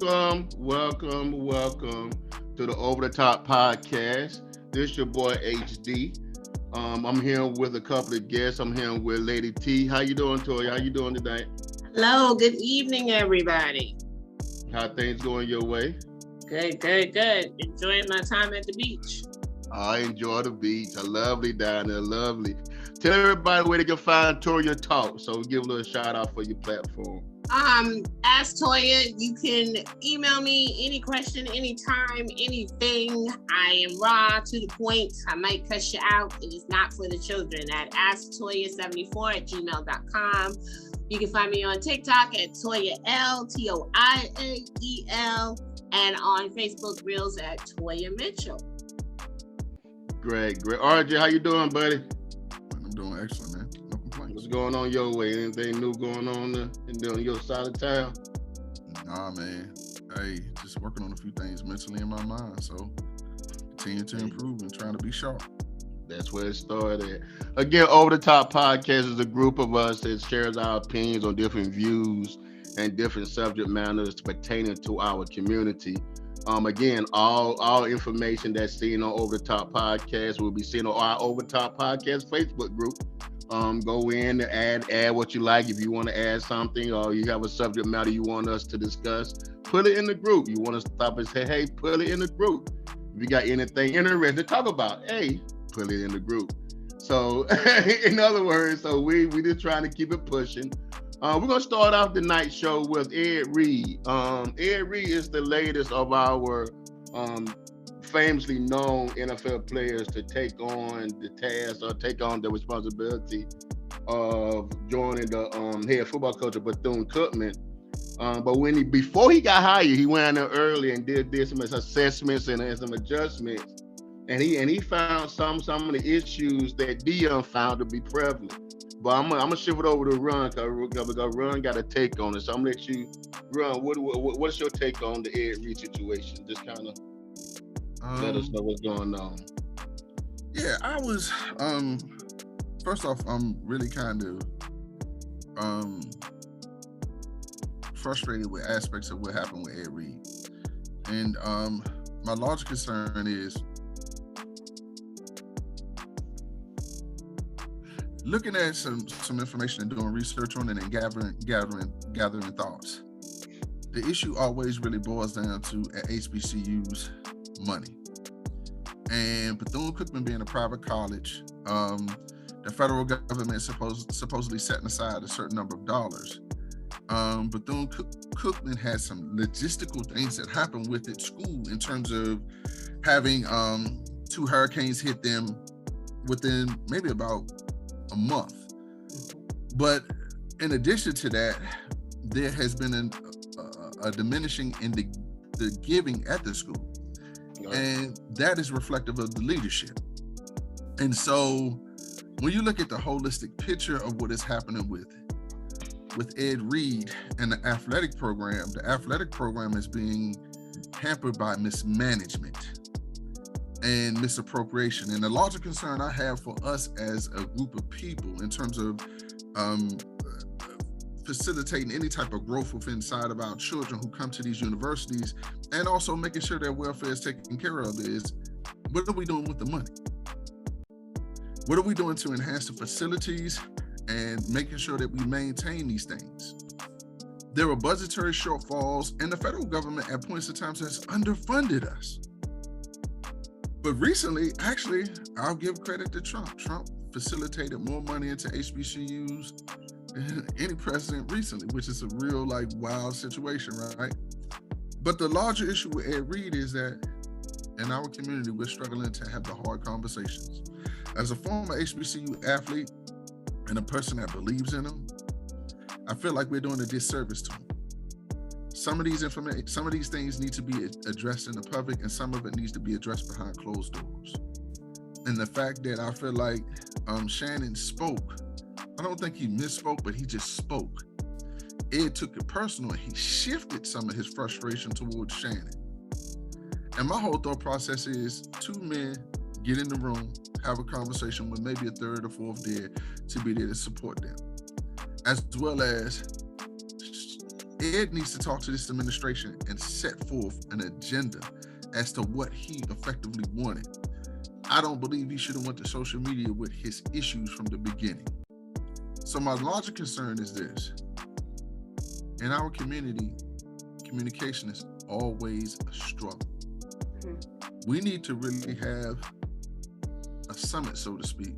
welcome to the Over the Top podcast. This your boy HD. I'm here with a couple of guests. I'm here with Lady T. How you doing, Toya? How you doing today? Hello, good evening, everybody. How things going your way? Good. Enjoying my time at the beach. I enjoy the beach. A lovely down there, lovely. Tell everybody where they can find Toya Talk. So give a little shout out for your platform. Ask Toya. You can email me any question, anytime, anything. I am raw to the point. I might cuss you out. It is not for the children. At asktoya74@gmail.com. You can find me on TikTok at Toya L, TOIAEL, and on Facebook Reels at Toya Mitchell. Great. RJ, how you doing, buddy? I'm doing excellent, man. No complaints. What's going on your way? Anything new going on on your side of town? Nah, man. Hey, just working on a few things mentally in my mind. So continue to improve and trying to be sharp. That's where it started. Again, Over the Top Podcast is a group of us that shares our opinions on different views and different subject matters pertaining to our community. Again, all information that's seen on Over the Top Podcast will be seen on our Over the Top Podcast Facebook group. Go in and add what you like. If you want to add something or you have a subject matter you want us to discuss, put it in the group. You want to stop and say, hey, put it in the group. If you got anything interesting to talk about, hey, put it in the group. So in other words, so we just trying to keep it pushing. We're going to start off the night show with Ed Reed. Ed Reed is the latest of our famously known NFL players to take on the task or take on the responsibility of joining the head football coach of Bethune-Cookman. But before he got hired, he went in there early and did some assessments and some adjustments. And he found some of the issues that Dion found to be prevalent. But I'm gonna shift it over to Ron because Ron got a take on it. So I'm gonna let you, Ron. What's your take on the Ed Reed situation? Just kind of let us know what's going on. Yeah, I was. First off, I'm really kind of frustrated with aspects of what happened with Ed Reed, and my larger concern is looking at some information and doing research on it and gathering thoughts. The issue always really boils down to at HBCU's money. And Bethune-Cookman being a private college, the federal government supposedly setting aside a certain number of dollars. Bethune-Cookman has some logistical things that happen with its school in terms of having 2 hurricanes hit them within maybe about a month. But in addition to that, there has been a diminishing in the giving at the school. And that is reflective of the leadership. And so when you look at the holistic picture of what is happening with Ed Reed and the athletic program is being hampered by mismanagement and misappropriation. And the larger concern I have for us as a group of people in terms of facilitating any type of growth within inside of our children who come to these universities, and also making sure their welfare is taken care of, is what are we doing with the money? What are we doing to enhance the facilities and making sure that we maintain these things? There are budgetary shortfalls, and the federal government at points in time has underfunded us. But recently, actually, I'll give credit to Trump. Trump facilitated more money into HBCUs than any president recently, which is a real wild situation, right? But the larger issue with Ed Reed is that in our community, we're struggling to have the hard conversations. As a former HBCU athlete and a person that believes in them, I feel like we're doing a disservice to them. Some of these things need to be addressed in the public, and some of it needs to be addressed behind closed doors. And the fact that I feel like Shannon spoke, I don't think he misspoke, but he just spoke. Ed took it personal, and he shifted some of his frustration towards Shannon. And my whole thought process is 2 men get in the room, have a conversation with maybe a third or fourth there to be there to support them, as well as Ed needs to talk to this administration and set forth an agenda as to what he effectively wanted. I don't believe he should have went to social media with his issues from the beginning. So my larger concern is this. In our community, communication is always a struggle. We need to really have a summit, so to speak,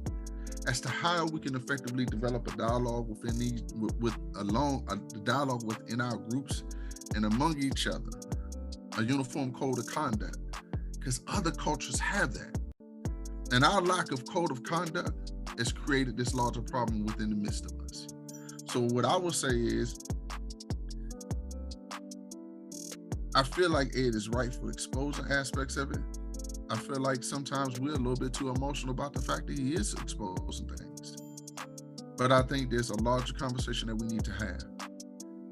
as to how we can effectively develop a dialogue within these, the dialogue within our groups and among each other, a uniform code of conduct, because other cultures have that. And our lack of code of conduct has created this larger problem within the midst of us. So what I will say is, I feel like Ed is right for exposing aspects of it. I feel like sometimes we're a little bit too emotional about the fact that he is exposing things. But I think there's a larger conversation that we need to have.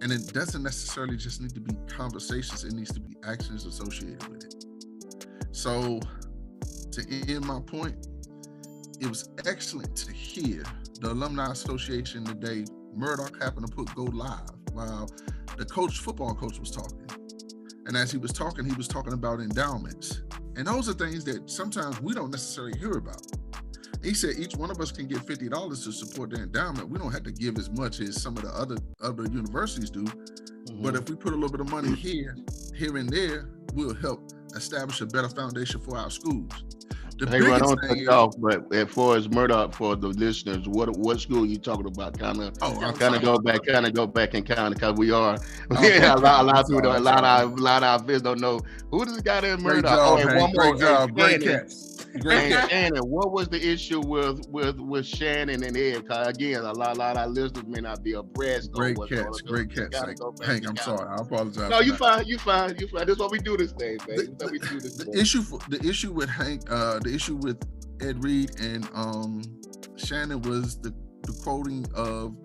And it doesn't necessarily just need to be conversations, it needs to be actions associated with it. So to end my point, it was excellent to hear the Alumni Association today. Murdoch happened to go live while the football coach was talking. And as he was talking about endowments. And those are things that sometimes we don't necessarily hear about. He said each one of us can get $50 to support the endowment. We don't have to give as much as some of the other universities do. But if we put a little bit of money here and there, we'll help establish a better foundation for our schools. Hey, right on cut off, but as far as Murdoch, for the listeners, what school are you talking about? Kind of go back, and because we are a lot of people, a lot of our viewers don't know who this guy in Murdoch. Great job, great catch. Shannon, what was the issue with Shannon and Ed? Because again, a lot of our listeners may not be abreast. Great catch. Hank, I'm sorry, I apologize. No, you fine. That's why we do this thing, baby. The issue with Hank, the issue with Ed Reed and Shannon was the quoting of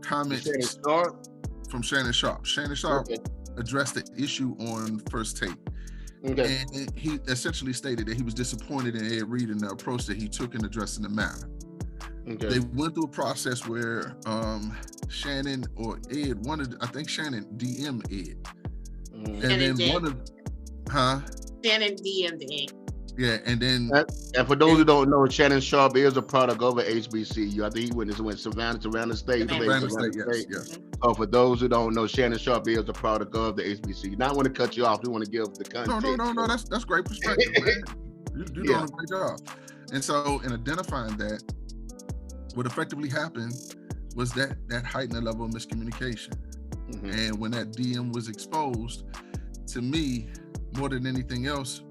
comments from Shannon Sharp. Shannon Sharp addressed the issue on First Take. Okay. And he essentially stated that he was disappointed in Ed Reed and the approach that he took in addressing the matter. Okay. They went through a process where Shannon or Ed I think Shannon DM'd Ed. And then Shannon DM'd Ed. Yeah, and then for those who don't know, Shannon Sharp is a product of HBCU. I think he went Savannah State. Yes. So for those who don't know, Shannon Sharp is a product of the HBCU. Not want to cut you off. We want to give the context. No. That's great perspective, man. You're doing a great job. And so in identifying that, what effectively happened was that heightened level of miscommunication. And when that DM was exposed, to me, more than anything else,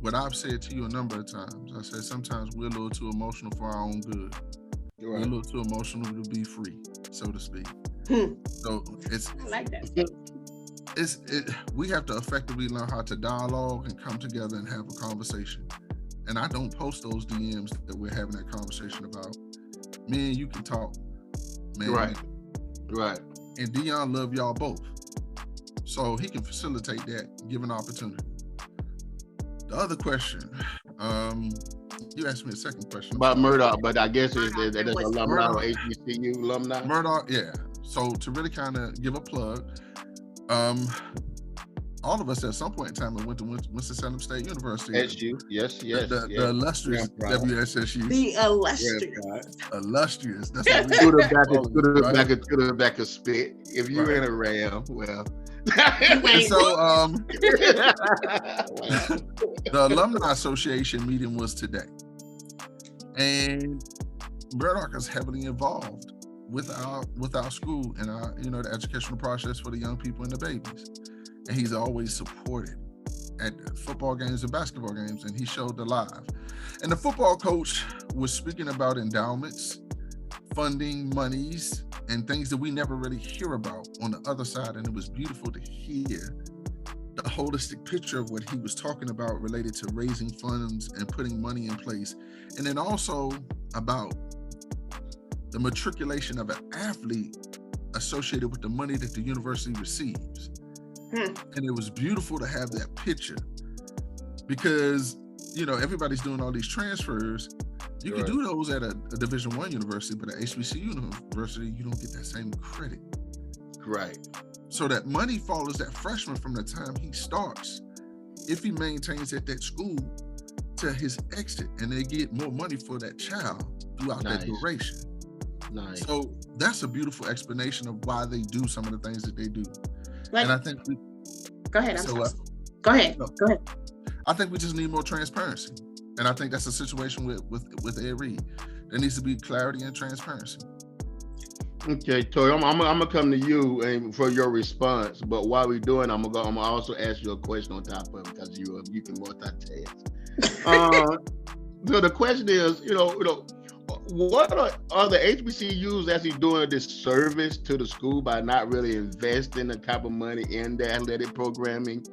what I've said to you a number of times, I said sometimes we're a little too emotional for our own good. Right. We're a little too emotional to be free, so to speak. So I like that. We have to effectively learn how to dialogue and come together and have a conversation. And I don't post those DMs that we're having that conversation about. Me and you can talk, man. Right. And Dion love y'all both. So he can facilitate that given opportunity. The other question, you asked me a second question about Murdoch, but I guess it's alumni or HBCU alumni. Murdoch, yeah. So to really kind of give a plug, all of us at some point in time went to Winston-Salem State University. SU, yes. The illustrious WSSU. The illustrious. That's what we do. Back a spit. If you're in a Ram, well. And so the Alumni Association meeting was today. And Murdoch is heavily involved with our school and our, the educational process for the young people and the babies. And he's always supported at football games and basketball games, and he showed the live. And the football coach was speaking about endowments, funding monies, and things that we never really hear about on the other side. And it was beautiful to hear the holistic picture of what he was talking about related to raising funds and putting money in place. And then also about the matriculation of an athlete associated with the money that the university receives. And it was beautiful to have that picture because, everybody's doing all these transfers You can do those at a Division I university, but at HBCU university, you don't get that same credit. Right. So that money follows that freshman from the time he starts, if he maintains at that school, to his exit, and they get more money for that child throughout that duration. Nice. So that's a beautiful explanation of why they do some of the things that they do. Like, and I think go ahead. Go ahead. I think we just need more transparency. And I think that's a situation with Ed Reed. There needs to be clarity and transparency. Okay, Tori, I'm gonna come to you and for your response. But while we're doing, I'm gonna also ask you a question on top of it because you can multitask. So the question is, what are the HBCUs actually doing this service to the school by not really investing the type of money in the athletic programming?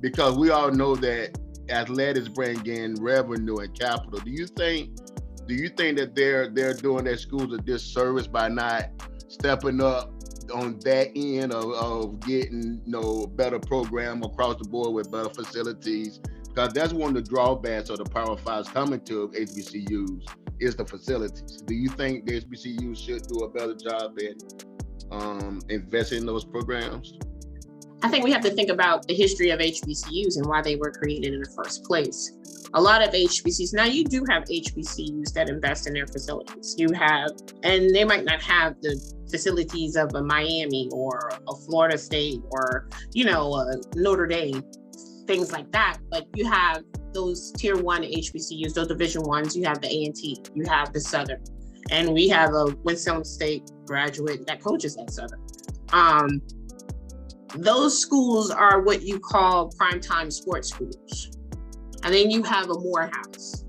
Because we all know that athletics bring in revenue and capital. Do you think that they're doing their schools a disservice by not stepping up on that end of getting a better program across the board with better facilities? Because that's one of the drawbacks of the Power Fives coming to HBCUs is the facilities. Do you think the HBCUs should do a better job at investing in those programs? I think we have to think about the history of HBCUs and why they were created in the first place. A lot of HBCUs, now you do have HBCUs that invest in their facilities. You have, and they might not have the facilities of a Miami or a Florida State or, a Notre Dame, things like that. But you have those tier 1 HBCUs, those division ones, you have the A&T, you have the Southern, and we have a Winston State graduate that coaches at Southern. Those schools are what you call primetime sports schools. And then you have a Morehouse.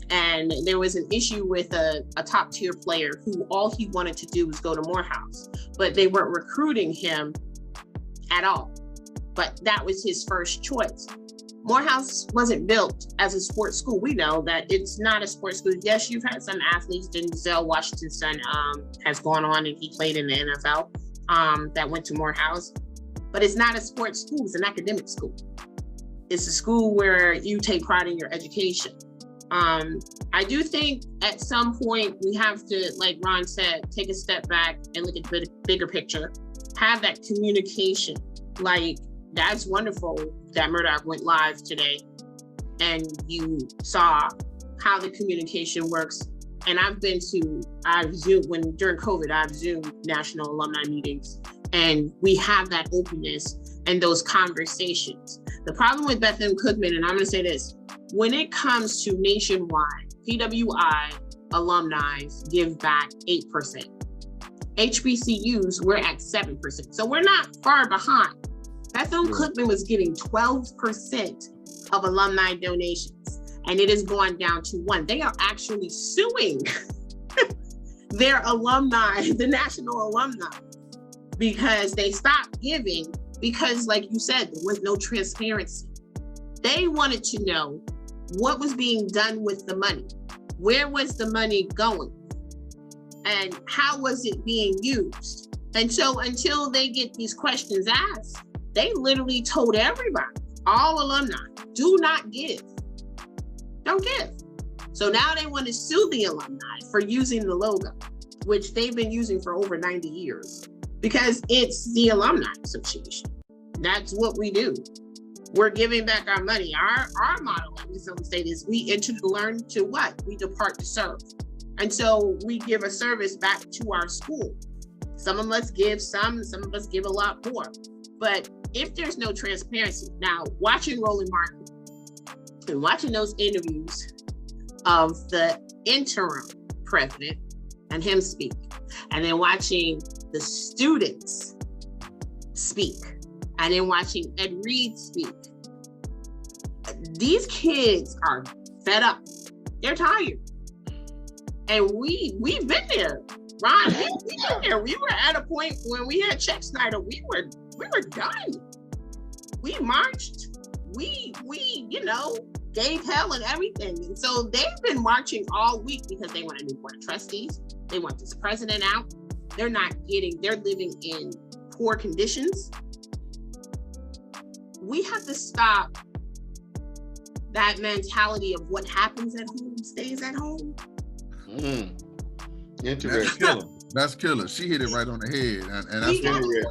And there was an issue with a top tier player who all he wanted to do was go to Morehouse, but they weren't recruiting him at all. But that was his first choice. Morehouse wasn't built as a sports school. We know that it's not a sports school. Yes, you've had some athletes. Denzel Washington's son has gone on and he played in the NFL that went to Morehouse. But it's not a sports school, it's an academic school. It's a school where you take pride in your education. I do think at some point we have to, like Ron said, take a step back and look at the bigger picture, have that communication. Like, that's wonderful that Murdoch went live today and you saw how the communication works. And during COVID, I've Zoomed national alumni meetings. And we have that openness and those conversations. The problem with Bethlehem Cookman, and I'm going to say this, when it comes to nationwide, PWI alumni give back 8%. HBCUs, we're at 7%. So we're not far behind. Bethlehem Cookman was getting 12% of alumni donations, and it has gone down to 1%. They are actually suing their alumni, the national alumni, because they stopped giving because, like you said, there was no transparency. They wanted to know what was being done with the money. Where was the money going? And how was it being used? And so until they get these questions asked, they literally told everybody, all alumni, do not give. Don't give. So now they want to sue the alumni for using the logo, which they've been using for over 90 years. Because it's the Alumni Association. That's what we do. We're giving back our money. Our motto at Winston State is we enter to learn to what? We depart to serve. And so we give a service back to our school. Some of us give some of us give a lot more. But if there's no transparency, now watching Roland Martin and watching those interviews of the interim president and him speak, and then watching the students speak, and then watching Ed Reed speak. These kids are fed up. They're tired. And we've been there. Ron, we've been there. We were at a point when we had Chuck Snyder, we were done. We marched. We gave hell and everything. And so they've been marching all week because they want a new board of trustees. They want this president out. They're living in poor conditions. We have to stop that mentality of what happens at home stays at home. Interesting. That's killer. She hit it right on the head. And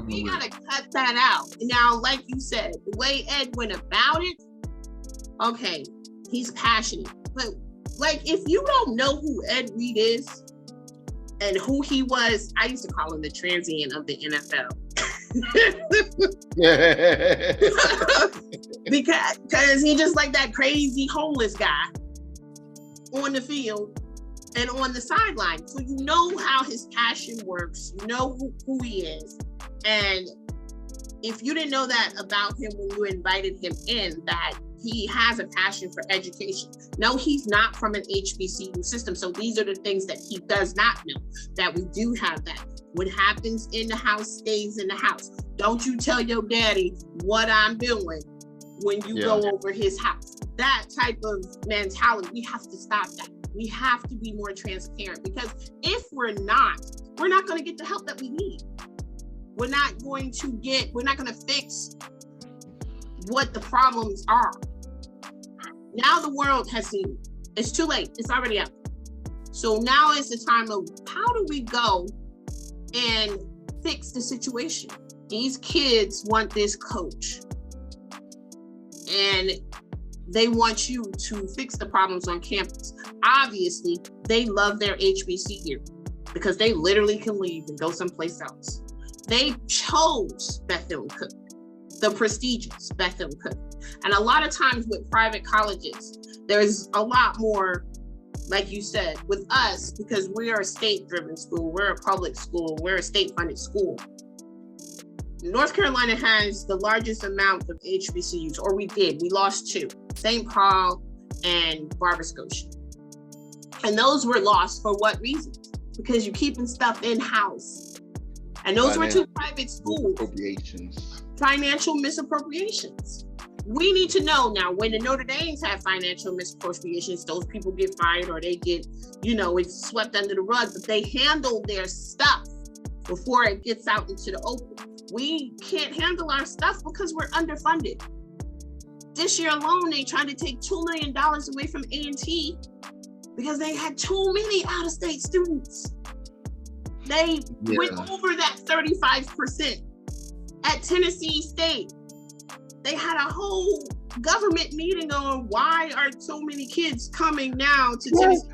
we gotta cut that out. Now, like you said, the way Ed went about it, okay, he's passionate. But like, if you don't know who Ed Reed is and who he was, I used to call him the transient of the NFL. because he just like that crazy homeless guy on the field and on the sideline. So you know how his passion works, you know who he is. And if you didn't know that about him when you invited him in, that he has a passion for education. No, he's not from an HBCU system. So these are the things that he does not know, that we do have that. What happens in the house stays in the house. Don't you tell your daddy what I'm doing when you go over his house. That type of mentality, we have to stop that. We have to be more transparent, because if we're not going to get the help that we need. We're not going to fix what the problems are. Now the world has seen it. It's too late. It's already out. So now is the time of, how do we go and fix the situation? These kids want this coach, and they want you to fix the problems on campus. Obviously, they love their HBCU because they literally can leave and go someplace else. They chose Bethel Cook, the prestigious Bethel Cook. And a lot of times with private colleges, there's a lot more, like you said, with us, because we are a state-driven school, we're a public school, we're a state-funded school. North Carolina has the largest amount of HBCUs, or we lost 2, St. Paul and Barber Scotia. And those were lost for what reason? Because you're keeping stuff in-house. And those were 2 private schools. Financial misappropriations. We need to know now, when the Notre Dames have financial misappropriations, those people get fired or they get, it's swept under the rug, but they handle their stuff before it gets out into the open. We can't handle our stuff because we're underfunded. This year alone, they tried to take $2 million away from A&T because they had too many out-of-state students. They went over that 35%. At Tennessee State, they had a whole government meeting on why are so many kids coming now to Tennessee.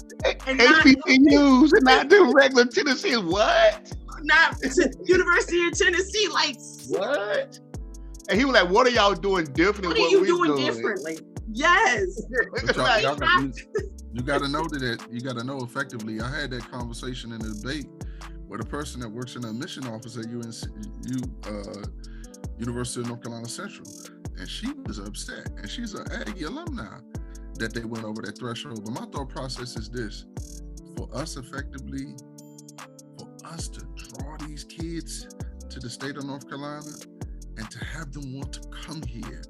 And HBCUs and not the regular Tennessee. What? Not University of Tennessee, like what? And he was like, "What are y'all doing differently? What are you doing differently?" Yes. You got to know that. You got to know effectively. I had that conversation in a debate with a person that works in the admission office at University of North Carolina Central, and she was upset. And she's an Aggie alumni that they went over that threshold. But my thought process is this: for us effectively, for us to draw these kids to the state of North Carolina and to have them want to come here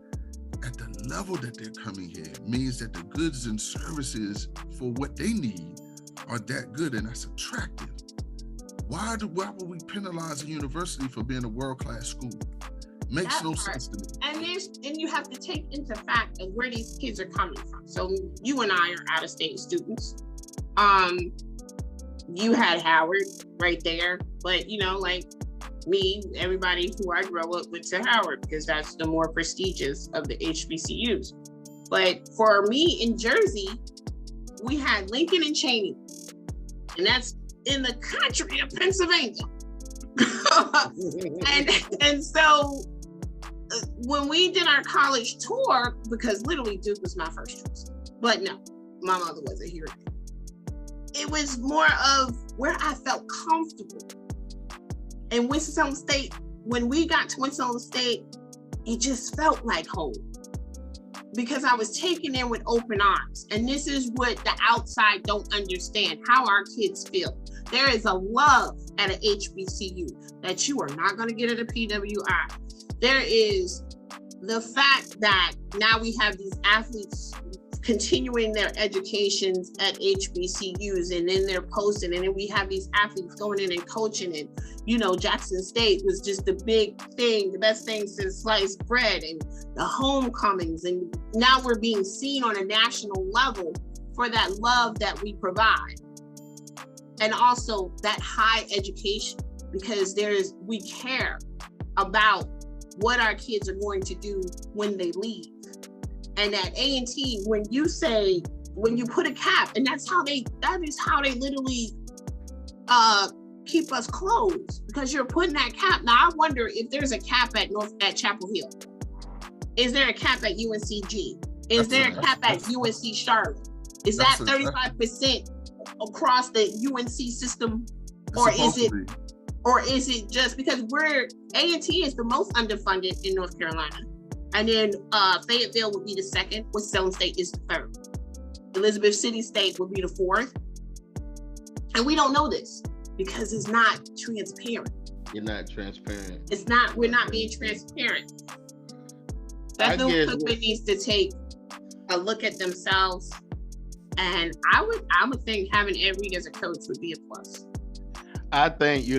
at the level that they're coming here means that the goods and services for what they need are that good and that's attractive. Why would we penalize a university for being a world-class school? Makes no sense to me. And you have to take into fact of where these kids are coming from. So you and I are out-of-state students. You had Howard right there, but like me, everybody who I grew up went to Howard because that's the more prestigious of the HBCUs. But for me in Jersey, we had Lincoln and Cheney, and that's in the country of Pennsylvania. and so when we did our college tour, because literally Duke was my first choice, but no, my mother wasn't here. It was more of where I felt comfortable. And Winston-Salem State, when we got to Winston-Salem State, it just felt like home because I was taken in with open arms. And this is what the outside don't understand, how our kids feel. There is a love at an HBCU that you are not going to get at a PWI. There is the fact that now we have these athletes continuing their educations at HBCUs, and then they're posting, and then we have these athletes going in and coaching, and Jackson State was just the big thing, the best thing since sliced bread, and the homecomings, and now we're being seen on a national level for that love that we provide, and also that high education, because we care about what our kids are going to do when they leave. And at A&T, when you put a cap, and that is how they literally keep us closed, because you're putting that cap. Now I wonder if there's a cap at Chapel Hill. Is there a cap at UNCG? Is there a cap at UNC Charlotte? Is that 35% across the UNC system, or is it just because A&T is the most underfunded in North Carolina? And then Fayetteville would be the second, Winston State is the third. Elizabeth City State would be the fourth. And we don't know this because it's not transparent. You're not transparent. We're not being transparent. Bethel-Cookman needs to take a look at themselves. And I would think having Ed Reed as a coach would be a plus. I think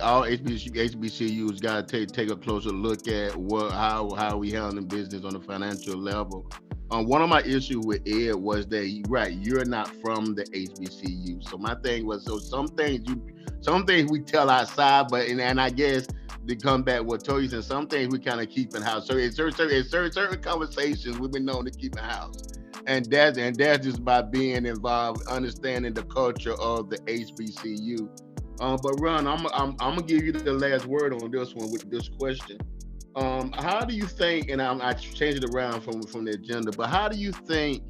all HBCUs got to take a closer look at how we handling business on a financial level. One of my issues with Ed was that you're not from the HBCU. So my thing was, some things we tell outside, but and I guess to come back what Toyi said, some things we kind of keep in house. So in certain conversations we've been known to keep in house. And that's just by being involved, understanding the culture of the HBCU. But Ron, I'm gonna give you the last word on this one with this question. How do you think, and I changed it around from the agenda, but how do you think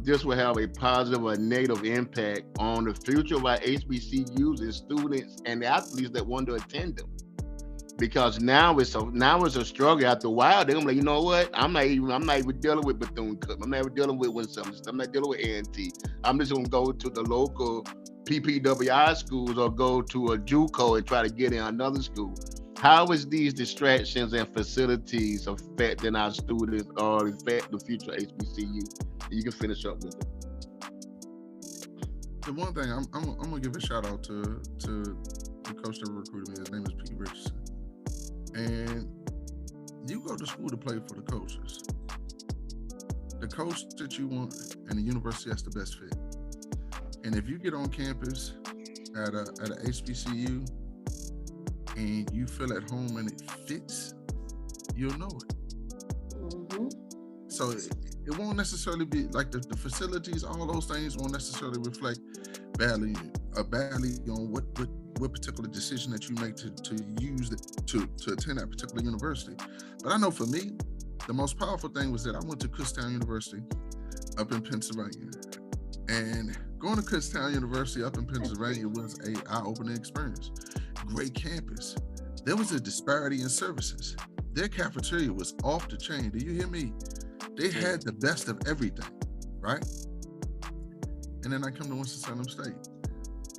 this will have a positive or negative impact on the future of our HBCUs and students and the athletes that want to attend them? Because now it's a struggle. After a while, they're gonna be like, you know what? I'm not even dealing with Bethune-Cookman. I'm not even dealing with Winston. I'm not dealing with A&T. I'm just gonna go to the local PPWI schools or go to a JUCO and try to get in another school. How is these distractions and facilities affecting our students or affect the future HBCU? You can finish up with it. The one thing I'm gonna give a shout out to the coach that recruited me. His name is Pete Richardson. And you go to school to play for the coaches. The coach that you want and the university that's the best fit. And if you get on campus at a HBCU and you feel at home and it fits, you'll know it. Mm-hmm. So it won't necessarily be like the facilities, all those things won't necessarily reflect badly on what particular decision that you make to use to attend that particular university. But I know for me, the most powerful thing was that I went to Kutztown University up in Pennsylvania. And going to Kutztown University up in Pennsylvania was an eye-opening experience. Great campus. There was a disparity in services. Their cafeteria was off the chain. Do you hear me? They had the best of everything, right? And then I come to Winston-Salem State.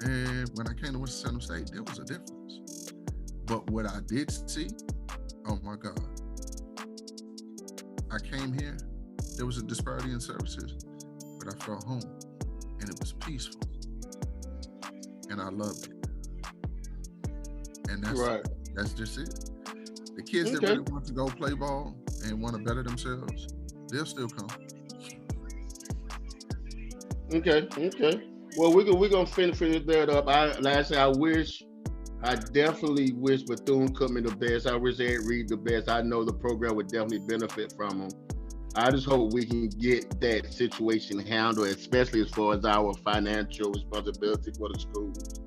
And when I came to Winston-Salem State, there was a difference. But what I did see, oh my God. I came here, there was a disparity in services, but I felt home. And it was peaceful. And I loved it. And that's just it. The kids that really want to go play ball and want to better themselves, they'll still come. Okay. Well, we're gonna finish that up. I definitely wish Bethune-Cookman the best. I wish Ed Reed the best. I know the program would definitely benefit from him. I just hope we can get that situation handled, especially as far as our financial responsibility for the schools.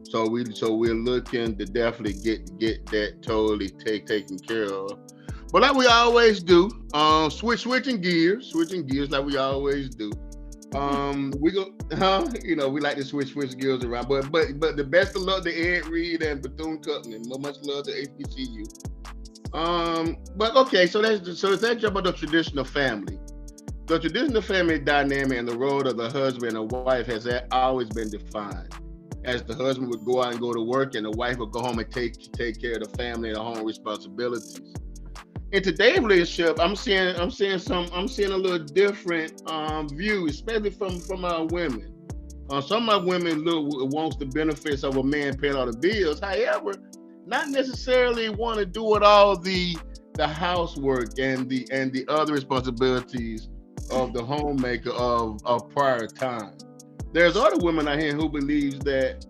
So we're looking to definitely get that totally taken care of. But like we always do, switching gears like we always do. We like to switch gears around. But the best of luck to Ed Reed and Bethune-Cookman. Much love to HBCU. But okay, so let's jump on the traditional family. The traditional family dynamic and the role of the husband and wife has always been defined. As the husband would go out and go to work, and the wife would go home and take care of the family and the home responsibilities. in today's relationship, I'm seeing a little different view, especially from our women. Some of my women wants the benefits of a man paying all the bills. However, not necessarily want to do it all the housework and the other responsibilities of the homemaker of prior time. There's other women out here who believes that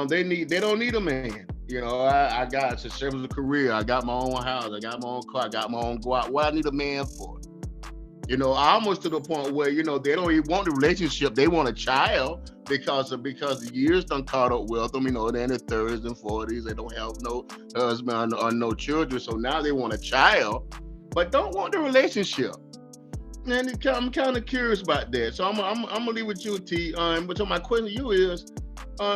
they don't need a man. You know, I got a career. I got my own house. I got my own car. I got my own go out. What I need a man for? You know, almost to the point where, you know, they don't even want the relationship. They want a child because the years done caught up with them. You know, they're in their 30s and 40s. They don't have no husband or no children. So now they want a child, but don't want the relationship. And I'm kind of curious about that. So I'm gonna leave with you, T. But so my question to you is,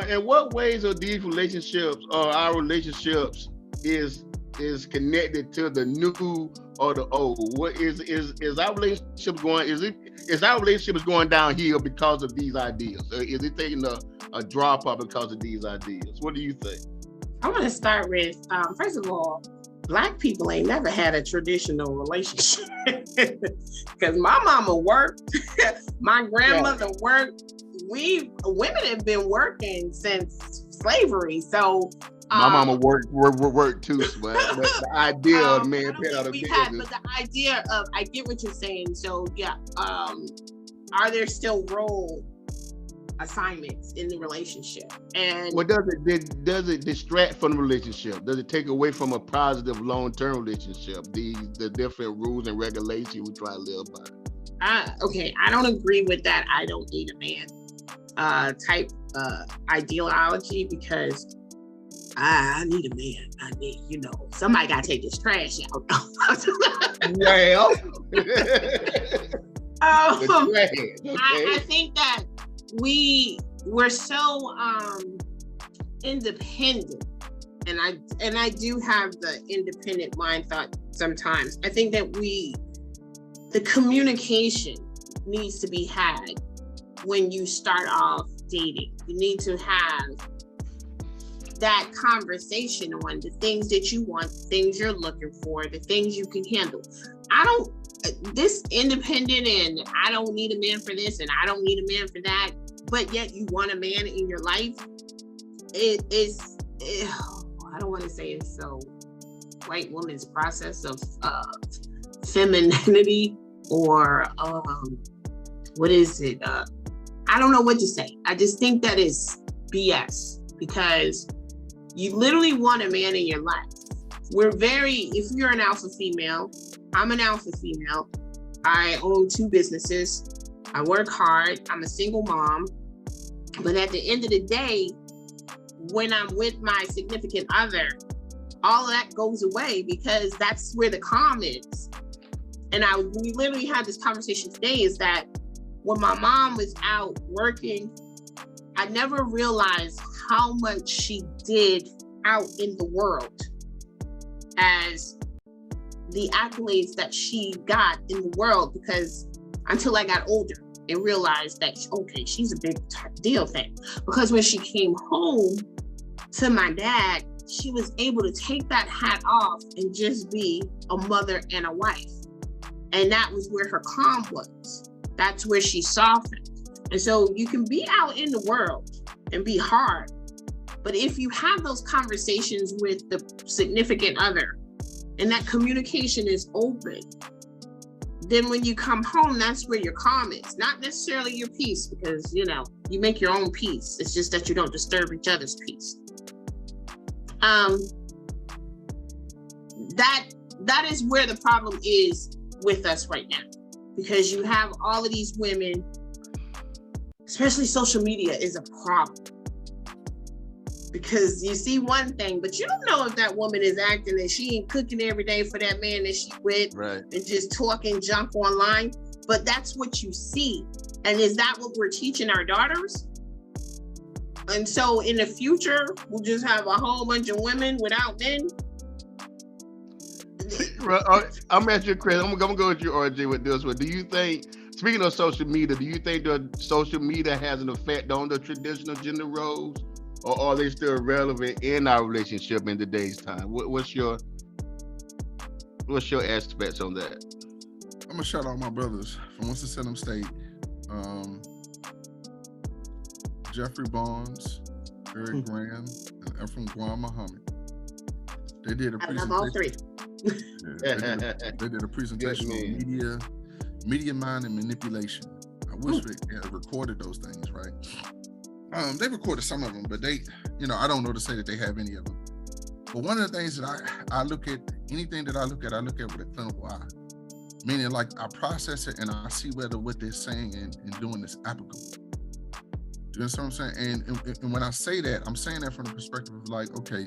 in what ways are these relationships, our relationships, is connected to the new or the old? What is our relationship going? Is our relationship going downhill because of these ideas? Or is it taking a drop off because of these ideas? What do you think? I want to start with first of all, Black people ain't never had a traditional relationship because my mama worked, my grandmother worked. Women have been working since slavery, so my mama worked too, but the idea of man paying out of but the idea of, I get what you're saying. So yeah, are there still role assignments in the relationship? And what does it distract from the relationship? Does it take away from a positive long-term relationship? The different rules and regulations we try to live by. Okay, I don't agree with that. I don't need a man type ideology, because I need a man. I need, you know, somebody got to take this trash out. Well, okay. I think that we're so independent, and I do have the independent mind thought sometimes. I think that the communication needs to be had when you start off dating. You need to have that conversation on the things that you want, the things you're looking for, the things you can handle. This independent and I don't need a man for this and I don't need a man for that, but yet you want a man in your life. I don't want to say it's so white woman's process of femininity, or what is it? I don't know what to say. I just think that is BS, because you literally want a man in your life. If you're an alpha female, I'm an alpha female. I own 2 businesses. I work hard. I'm a single mom. But at the end of the day, when I'm with my significant other, all of that goes away, because that's where the calm is. And we literally had this conversation today, is that when my mom was out working, I never realized how much she did out in the world, as the accolades that she got in the world, because until I got older and realized that, okay, she's a big deal thing. Because when she came home to my dad, she was able to take that hat off and just be a mother and a wife. And that was where her calm was. That's where she softened. And so you can be out in the world and be hard, but if you have those conversations with the significant other and that communication is open, then when you come home, that's where your calm is. Not necessarily your peace, because, you know, you make your own peace. It's just that you don't disturb each other's peace. That is where the problem is with us right now, because you have all of these women, especially social media is a problem, because you see one thing, but you don't know if that woman is acting that she ain't cooking every day for that man that she with, right, and just talking junk online. But that's what you see. And is that what we're teaching our daughters? And so in the future, we'll just have a whole bunch of women without men. I'm asking you, Chris. I'm gonna go with you, RJ, with this one. Do you think, speaking of social media, do you think that social media has an effect on the traditional gender roles, or are they still relevant in our relationship in today's time? What's your What's your aspects on that? I'm gonna shout out my brothers from Winston-Salem State, Jeffrey Barnes, Eric Graham, and Ephraim Guam Muhammad. They did a presentation. I love all three. They did a presentation on media mind and manipulation. I wish they had recorded those things, right? They recorded some of them, but they, I don't know to say that they have any of them. But one of the things that I look at, anything that I look at with a clinical eye. Meaning, like, I process it and I see whether what they're saying and doing is applicable. Do you understand what I'm saying? And when I say that, I'm saying that from the perspective of, like, okay,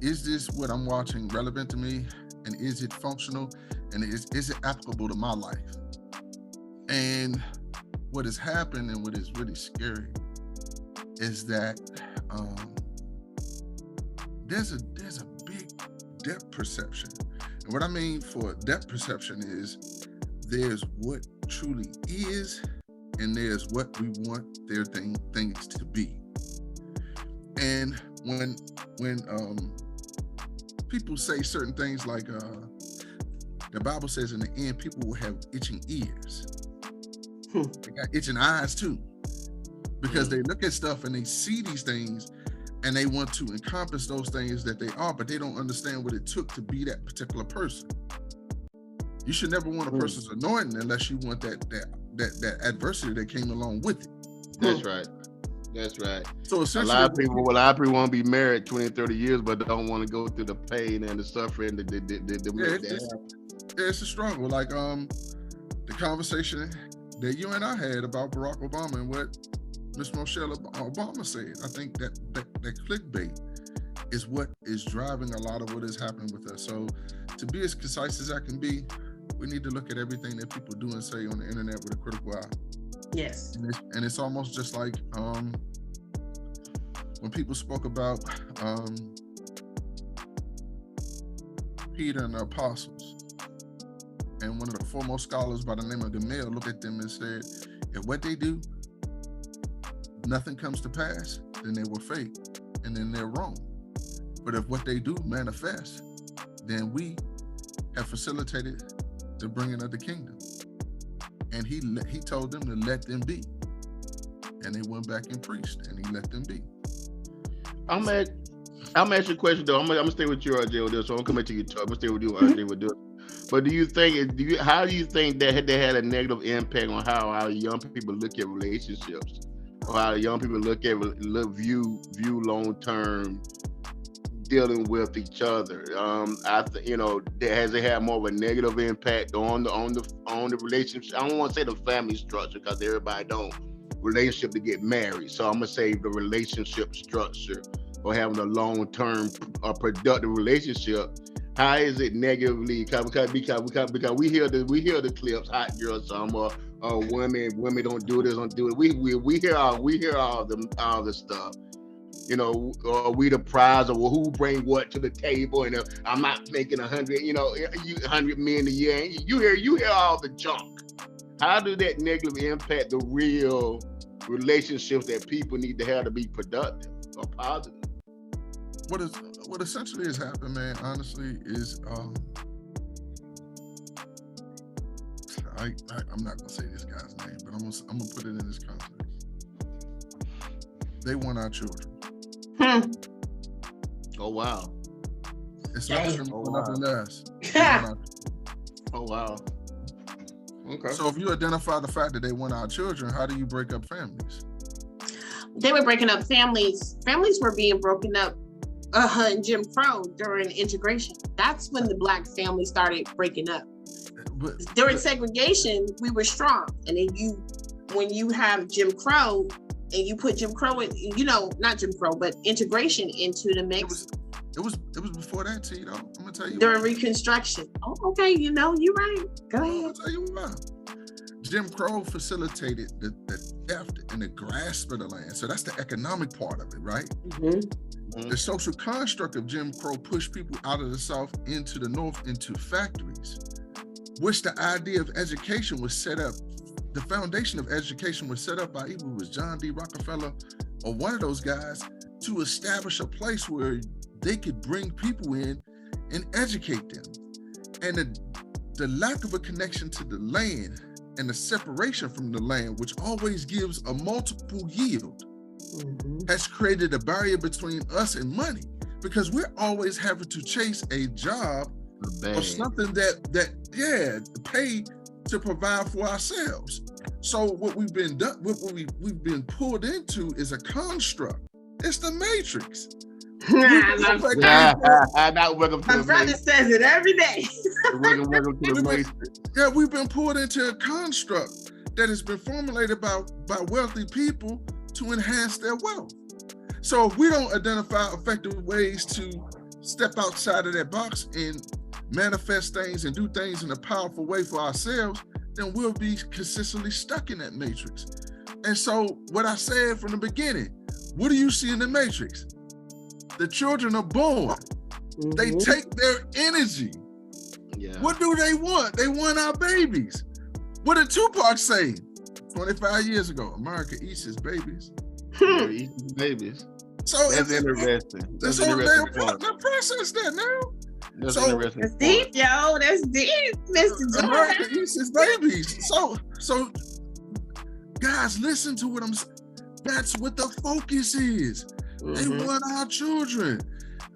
is this what I'm watching relevant to me? And is it functional? And is it applicable to my life? And what has happened and what is really scary is that there's a big depth perception. And what I mean for depth perception is there's what truly is and there's what we want their things to be. And when people say certain things like the Bible says in the end people will have itching ears. They got itching eyes too. Because they look at stuff and they see these things and they want to encompass those things that they are, but they don't understand what it took to be that particular person. You should never want a person's anointing unless you want that adversity that came along with it. That's right. That's right. So essentially, a lot of people want to be married 20, 30 years, but don't want to go through the pain and the suffering that make that happen. It's a struggle. Like the conversation that you and I had about Barack Obama and what Ms. Michelle Obama said. I think that clickbait is what is driving a lot of what is happening with us. So to be as concise as I can be, we need to look at everything that people do and say on the internet with a critical eye. Yes. And it's almost just like when people spoke about Peter and the apostles, and one of the foremost scholars by the name of Gamaliel looked at them and said, if what they do, nothing comes to pass, then they were fake, and then they're wrong. But if what they do manifest, then we have facilitated the bringing of the kingdom. And he told them to let them be. And they went back and preached, and he let them be. I'm gonna ask you a question though. I'm gonna stay with you, RJ, with this. So I'm gonna come to you. I'm gonna stay with you, RJ, with this. But how do you think that they had a negative impact on how our young people look at relationships, or how young people view long-term dealing with each other? Has it had more of a negative impact on the relationship? I don't want to say the family structure because everybody don't relationship to get married. So I'm gonna say the relationship structure or having a long-term productive relationship. How is it negatively? Because we hear the clips, hot girl summer, women don't do this, don't do it. We hear all the stuff. We the prize of who bring what to the table, and I'm not making 100, 100 million a year. You hear all the junk. How do that negatively impact the real relationships that people need to have to be productive or positive? What essentially has happened, man, honestly, is I'm not gonna say this guy's name, but I'm gonna put it in this context. They want our children. Oh wow. It's nothing less. Oh wow. Okay. So if you identify the fact that they want our children, how do you break up families? They were breaking up families. Families were being broken up in Jim Crow during integration. That's when the Black family started breaking up. During segregation, we were strong. And then when you have Jim Crow and you put Jim Crow in, not Jim Crow, but integration into the mix. It was before that, Tito. I'm gonna tell you. During Reconstruction. Oh, okay, you're right. Go ahead. I'll tell you why. Jim Crow facilitated the theft and the grasp of the land. So that's the economic part of it, right? The social construct of Jim Crow pushed people out of the South into the North, into factories, which the idea of education was set up. The foundation of education was set up by either it was John D. Rockefeller or one of those guys to establish a place where they could bring people in and educate them. And the lack of a connection to the land and the separation from the land, which always gives a multiple yield, has created a barrier between us and money, because we're always having to chase a job or something that pay to provide for ourselves. So what we've been pulled into is a construct. It's the matrix. My brother says it every day. Welcome to the matrix. Yeah, we've been pulled into a construct that has been formulated by wealthy people to enhance their wealth. So if we don't identify effective ways to step outside of that box and manifest things and do things in a powerful way for ourselves, then we'll be consistently stuck in that matrix. And so what I said from the beginning, what do you see in the matrix? The children are born. They take their energy. Yeah. What do they want? They want our babies. What did Tupac say 25 years ago? America eats its babies. Eats its babies. So that's interesting. That's interesting. Now process that now. That's interesting. That's deep, yo. That's deep, Mr. America eats its babies. So guys, listen to what I'm saying. That's what the focus is. They want our children.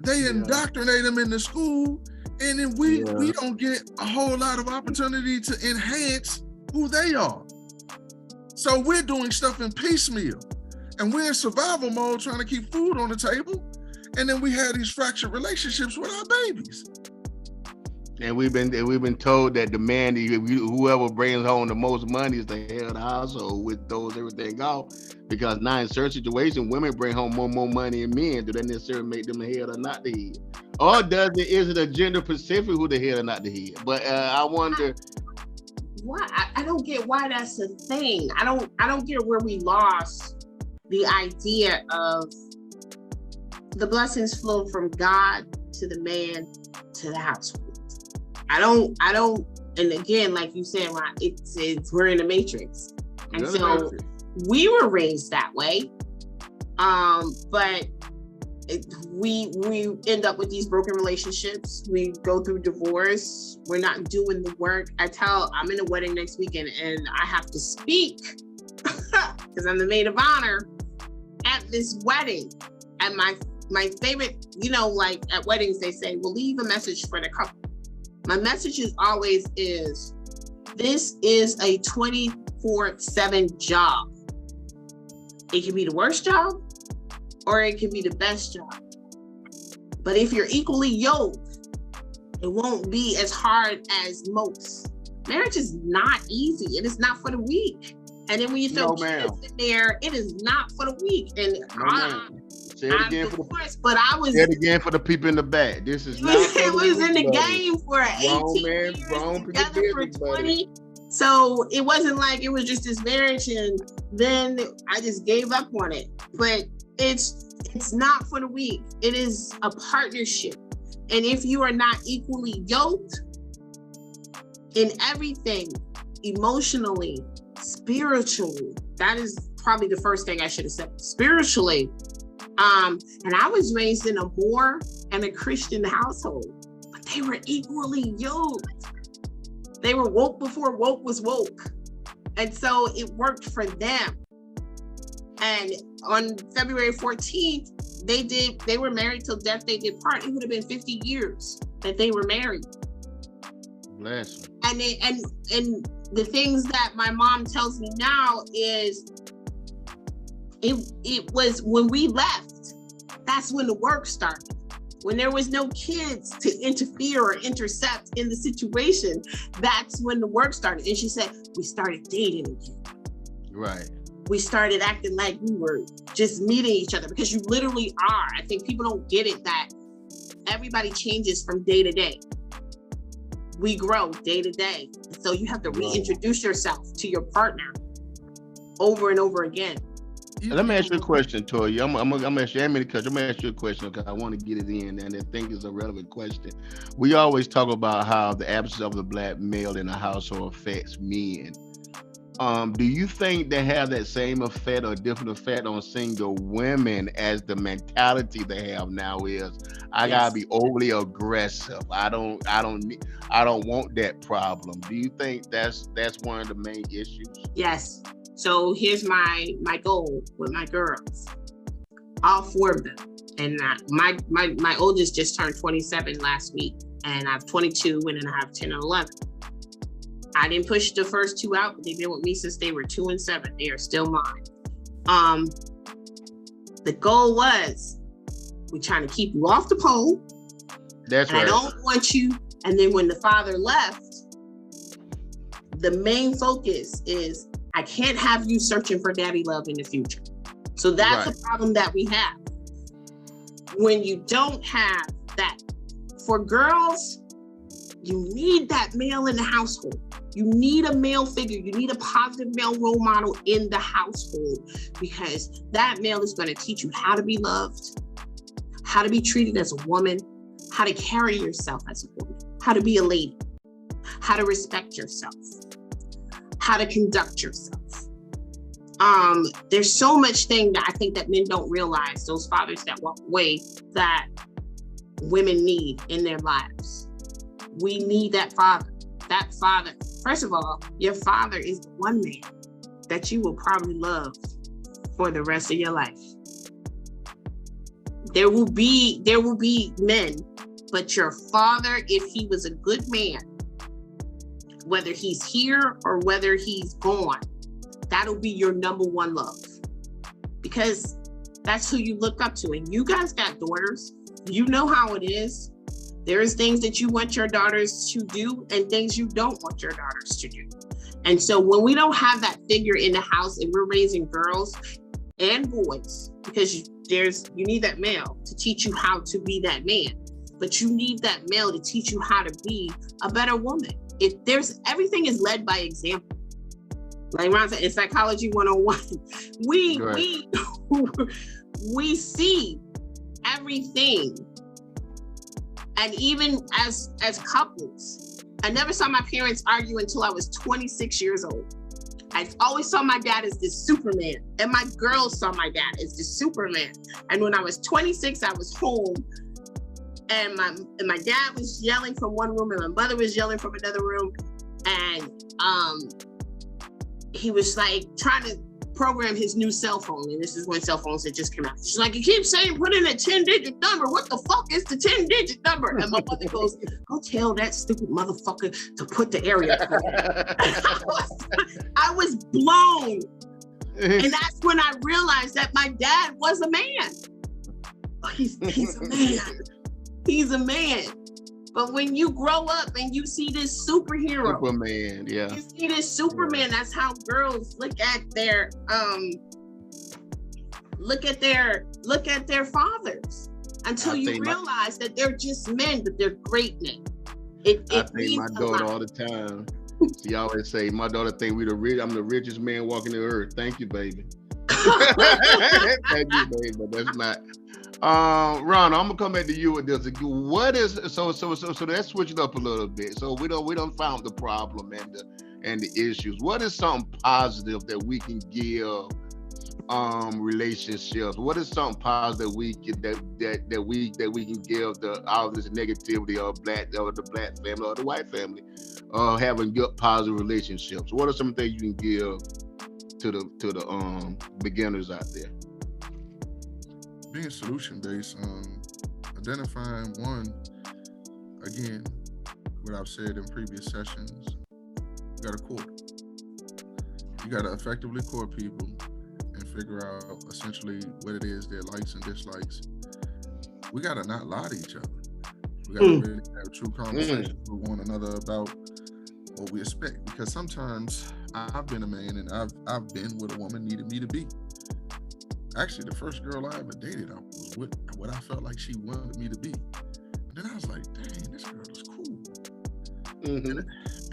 They indoctrinate them in the school, and then we don't get a whole lot of opportunity to enhance who they are. So we're doing stuff in piecemeal, and we're in survival mode trying to keep food on the table, and then we have these fractured relationships with our babies. And we've been told that the man, whoever brings home the most money is the head of the household, which throws everything off. Because now in certain situations, women bring home more money than men. Do that necessarily make them the head or not the head? Or is it a gender specific who the head or not the head? But I wonder. Why? I don't get why that's a thing. I don't get where we lost the idea of the blessings flow from God to the man to the household. I don't, and again, like you said, Ron, we're in a matrix. And so we were raised that way. But we end up with these broken relationships. We go through divorce. We're not doing the work. I'm in a wedding next weekend and I have to speak because I'm the maid of honor at this wedding. And my favorite, like at weddings, they say, we'll leave a message for the couple. My message always is, this is a 24/7 job. It can be the worst job or it can be the best job. But if you're equally yoked, it won't be as hard as most. Marriage is not easy. It is not for the weak. And then when you throw kids in there, it is not for the weak. And Say it again for the people in the back. This is not. It was in the game for 18 years, together for 20. So it wasn't like it was just this marriage and then I just gave up on it. But it's not for the weak. It is a partnership. And if you are not equally yoked in everything, emotionally, spiritually, that is probably the first thing I should have said. Spiritually. And I was raised in a Moor and a Christian household, but they were equally yoked. They were woke before woke was woke. And so it worked for them. And on February 14th, they were married till death they did part. It would have been 50 years that they were married. Bless them. And the things that my mom tells me now is it was when we left, that's when the work started. When there was no kids to interfere or intercept in the situation, that's when the work started. And she said, we started dating again. Right. We started acting like we were just meeting each other, because you literally are. I think people don't get it, that everybody changes from day to day. We grow day to day. So you have to reintroduce yourself to your partner over and over again. Let me ask you a question, Toya. I'm gonna ask you, I'm gonna ask you a question because I want to get it in, and I think it's a relevant question. We always talk about how the absence of the black male in the household affects men. Do you think they have that same effect or different effect on single women as the mentality they have now is I gotta Yes. be overly aggressive. I don't want that problem. Do you think that's one of the main issues? Yes. So here's my goal with my girls, all 4 of them. And my oldest just turned 27 last week, and I have 22, and then I have 10 and 11. I didn't push the first 2 out, but they've been with me since they were 2 and 7. They are still mine. The goal was, we're trying to keep you off the pole. That's and right. I don't want you. And then when the father left, the main focus is, I can't have you searching for daddy love in the future. So that's Right. a problem that we have. When you don't have that, for girls, you need that male in the household. You need a male figure. You need a positive male role model in the household, because that male is going to teach you how to be loved, how to be treated as a woman, how to carry yourself as a woman, how to be a lady, how to respect yourself, how to conduct yourself. There's so much thing that I think that men don't realize, those fathers that walk away, that women need in their lives. We need that father. That father, first of all, your father is the one man that you will probably love for the rest of your life. There will be men, but your father, if he was a good man, whether he's here or whether he's gone, that'll be your number one love, because that's who you look up to. And you guys got daughters. You know how it is. There's things that you want your daughters to do and things you don't want your daughters to do. And so when we don't have that figure in the house, and we're raising girls and boys, because you need that male to teach you how to be that man, but you need that male to teach you how to be a better woman. Everything is led by example. Like Ron said, in Psychology 101, we see everything. And even as couples, I never saw my parents argue until I was 26 years old. I always saw my dad as this Superman, and my girls saw my dad as this Superman. And when I was 26, I was home, and my dad was yelling from one room, and my mother was yelling from another room, and he was like trying to program his new cell phone, and this is when cell phones had just come out. She's like, you keep saying put in a 10-digit number. What the fuck is the 10-digit number? And my mother goes, go tell that stupid motherfucker to put the area code. I was blown. And that's when I realized that my dad was a man. He's a man. He's a man. But when you grow up and you see this superhero, Superman, yeah. You see this Superman, that's how girls look at their fathers, until you realize that they're just men, but they're great men. I think my daughter all the time. She always say, my daughter think I'm the richest man walking the earth. Thank you, baby. Thank you, baby, but that's not. Ron, I'm gonna come back to you with this. What is so let's switch it up a little bit. So we don't found the problem and the issues. What is something positive that we can give relationships? What is something positive we can give all this negativity of the black family or the white family having good positive relationships? What are some things you can give to the beginners out there? Being solution-based, identifying one, again, what I've said in previous sessions, you got to court. You got to effectively court people and figure out essentially what it is, their likes and dislikes. We got to not lie to each other. We got to really have true conversations with one another about what we expect. Because sometimes I've been a man and I've been what a woman needed me to be. Actually, the first girl I ever dated, I was with what I felt like she wanted me to be. And then I was like, dang, this girl is cool. Mm-hmm.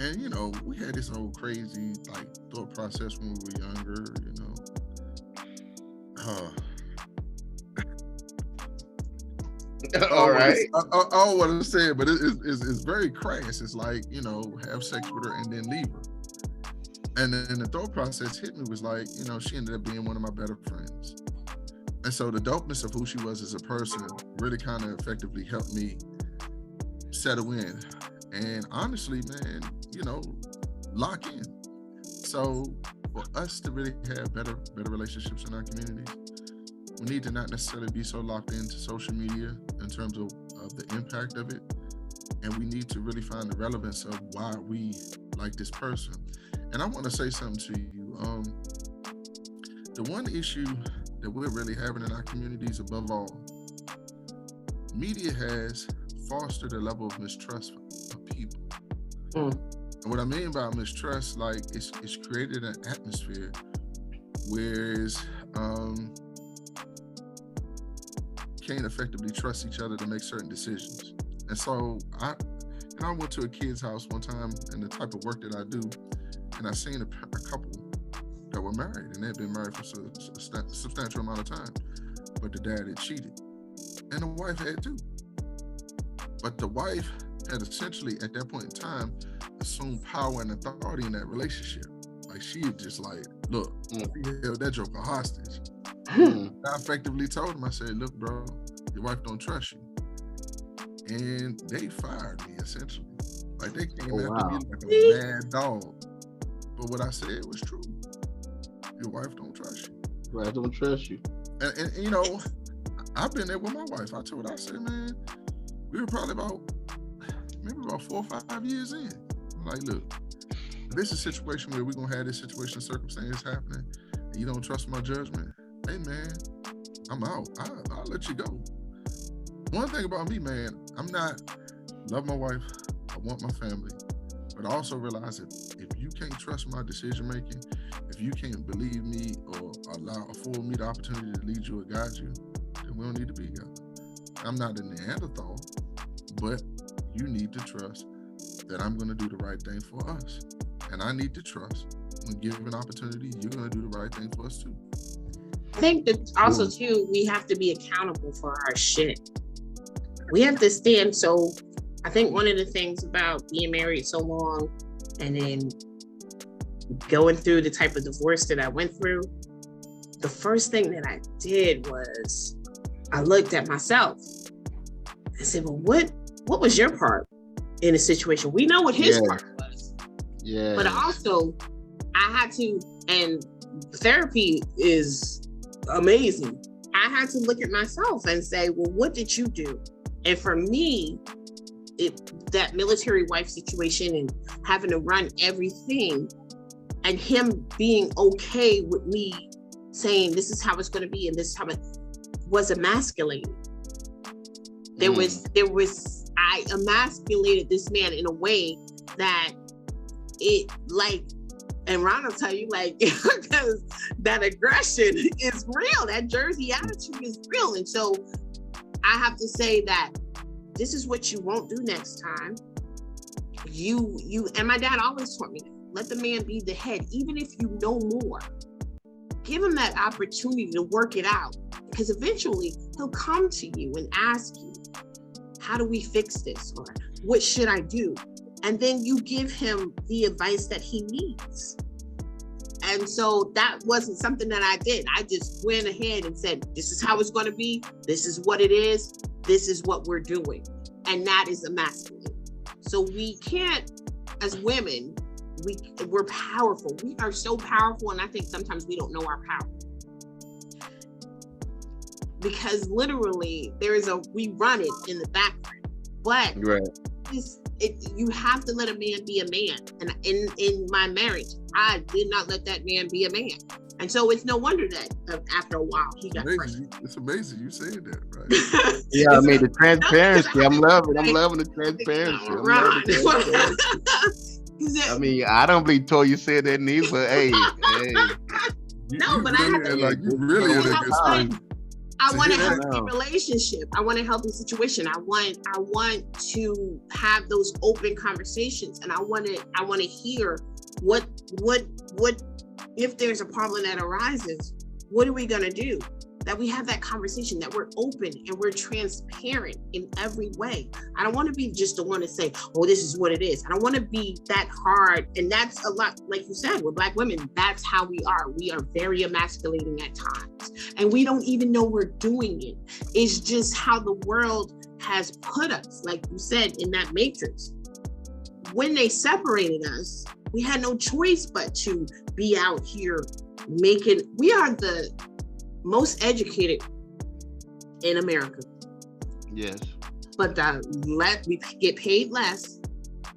And you know, we had this old crazy like thought process when we were younger, you know. All right. I don't want to say it, but it's very crass. It's like, you know, have sex with her and then leave her. And then the thought process hit me was like, you know, she ended up being one of my better friends. And so the dopeness of who she was as a person really kind of effectively helped me settle in. And honestly, man, you know, lock in. So for us to really have better relationships in our communities, we need to not necessarily be so locked into social media in terms of the impact of it. And we need to really find the relevance of why we like this person. And I want to say something to you. The one issue that we're really having in our communities, above all, media has fostered a level of mistrust of people. And what I mean by mistrust, like it's created an atmosphere whereas can't effectively trust each other to make certain decisions. And so I went to a kid's house one time in the type of work that I do, and I seen a couple that were married, and they had been married for a substantial amount of time, but the dad had cheated, and the wife had too. But the wife had essentially, at that point in time, assumed power and authority in that relationship. Like she had just like, look, he held that joker hostage. I effectively told him, I said, look, bro, your wife don't trust you. And they fired me, essentially. Like they came after me like a mad dog. But what I said was true. Your wife don't trust you. Wife don't trust you. And you know, I've been there with my wife. I said, man, we were probably maybe about 4 or 5 years in. I'm like, look, this is a situation where we're gonna have this situation, circumstance happening, and you don't trust my judgment. Hey man, I'm out. I'll let you go. One thing about me, man, love my wife, I want my family, but I also realize that if you can't trust my decision making, if you can't believe me or afford me the opportunity to lead you or guide you, then we don't need to be together. I'm not a Neanderthal, but you need to trust that I'm gonna do the right thing for us. And I need to trust when given opportunity, you're gonna do the right thing for us too. I think that also too, we have to be accountable for our shit. We have to stand. So I think one of the things about being married so long and then going through the type of divorce that I went through, the first thing that I did was I looked at myself. I said, well, what was your part in the situation? We know what his part was. Yeah. But also I had to, and therapy is amazing. I had to look at myself and say, well, what did you do? And for me, that military wife situation and having to run everything and him being okay with me saying, this is how it's going to be and this is how it was emasculating. I emasculated this man in a way that it like, and Ron will tell you, like, because that aggression is real. That Jersey attitude is real. And so I have to say that this is what you won't do next time. And my dad always taught me, let the man be the head, even if you know more. Give him that opportunity to work it out, because eventually he'll come to you and ask you, how do we fix this? Or what should I do? And then you give him the advice that he needs. And so that wasn't something that I did. I just went ahead and said, this is how it's going to be. This is what it is. This is what we're doing. And that is emasculating. So we can't, as women, we're powerful. We are so powerful. And I think sometimes we don't know our power. Because literally we run it in the background. But you have to let a man be a man. And in my marriage, I did not let that man be a man. And so it's no wonder that after a while he got frustrated. It's amazing you saying that, right? Yeah, I mean the transparency. I'm loving the transparency. I mean, I don't believe Toya said that neither, but hey. But I have to like you really in a good spot. I want a healthy relationship. I want a healthy situation. I want to have those open conversations, and I want to hear what if there's a problem that arises, what are we gonna do? that we have that conversation, that we're open and we're transparent in every way. I don't want to be just the one to say, oh, this is what it is. I don't want to be that hard. And that's a lot, like you said, we're Black women. That's how we are. We are very emasculating at times. And we don't even know we're doing it. It's just how the world has put us, like you said, in that matrix. When they separated us, we had no choice but to be out here we are the most educated in America. Yes. But we get paid less,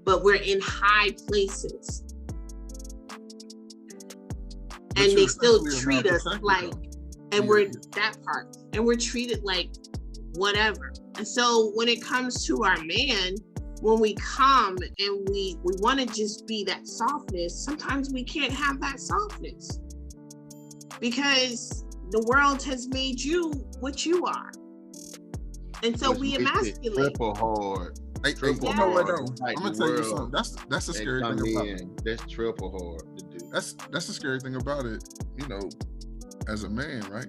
but we're in high places. And they still treat us like, and we're that part, and we're treated like whatever. And so when it comes to our man, when we come and we want to just be that softness, sometimes we can't have that softness because the world has made you what you are. And so we emasculate. Triple hard. Triple hard. I'm gonna tell you something. That's the scary thing about it. That's triple hard to do. That's the scary thing about it. You know, as a man, right?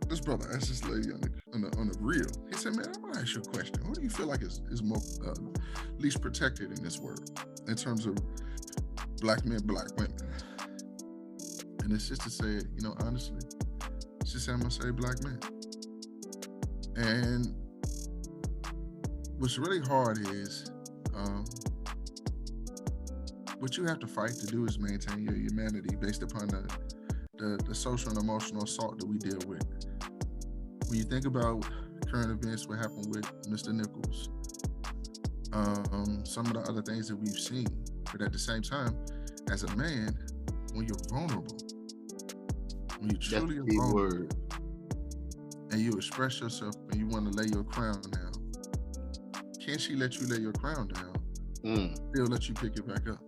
This brother asked this lady on the reel. He said, "Man, I'm gonna ask you a question. Who do you feel like is more least protected in this world in terms of Black men, Black women?" And it's just to say, you know, honestly, she said, "I'm gonna say Black men." And what's really hard is what you have to fight to do is maintain your humanity based upon the social and emotional assault that we deal with. When you think about current events, what happened with Mr. Nichols, some of the other things that we've seen, but at the same time, as a man, when you're vulnerable, when you truly are vulnerable, and you express yourself and you want to lay your crown down, can she let you lay your crown down? She'll let you pick it back up.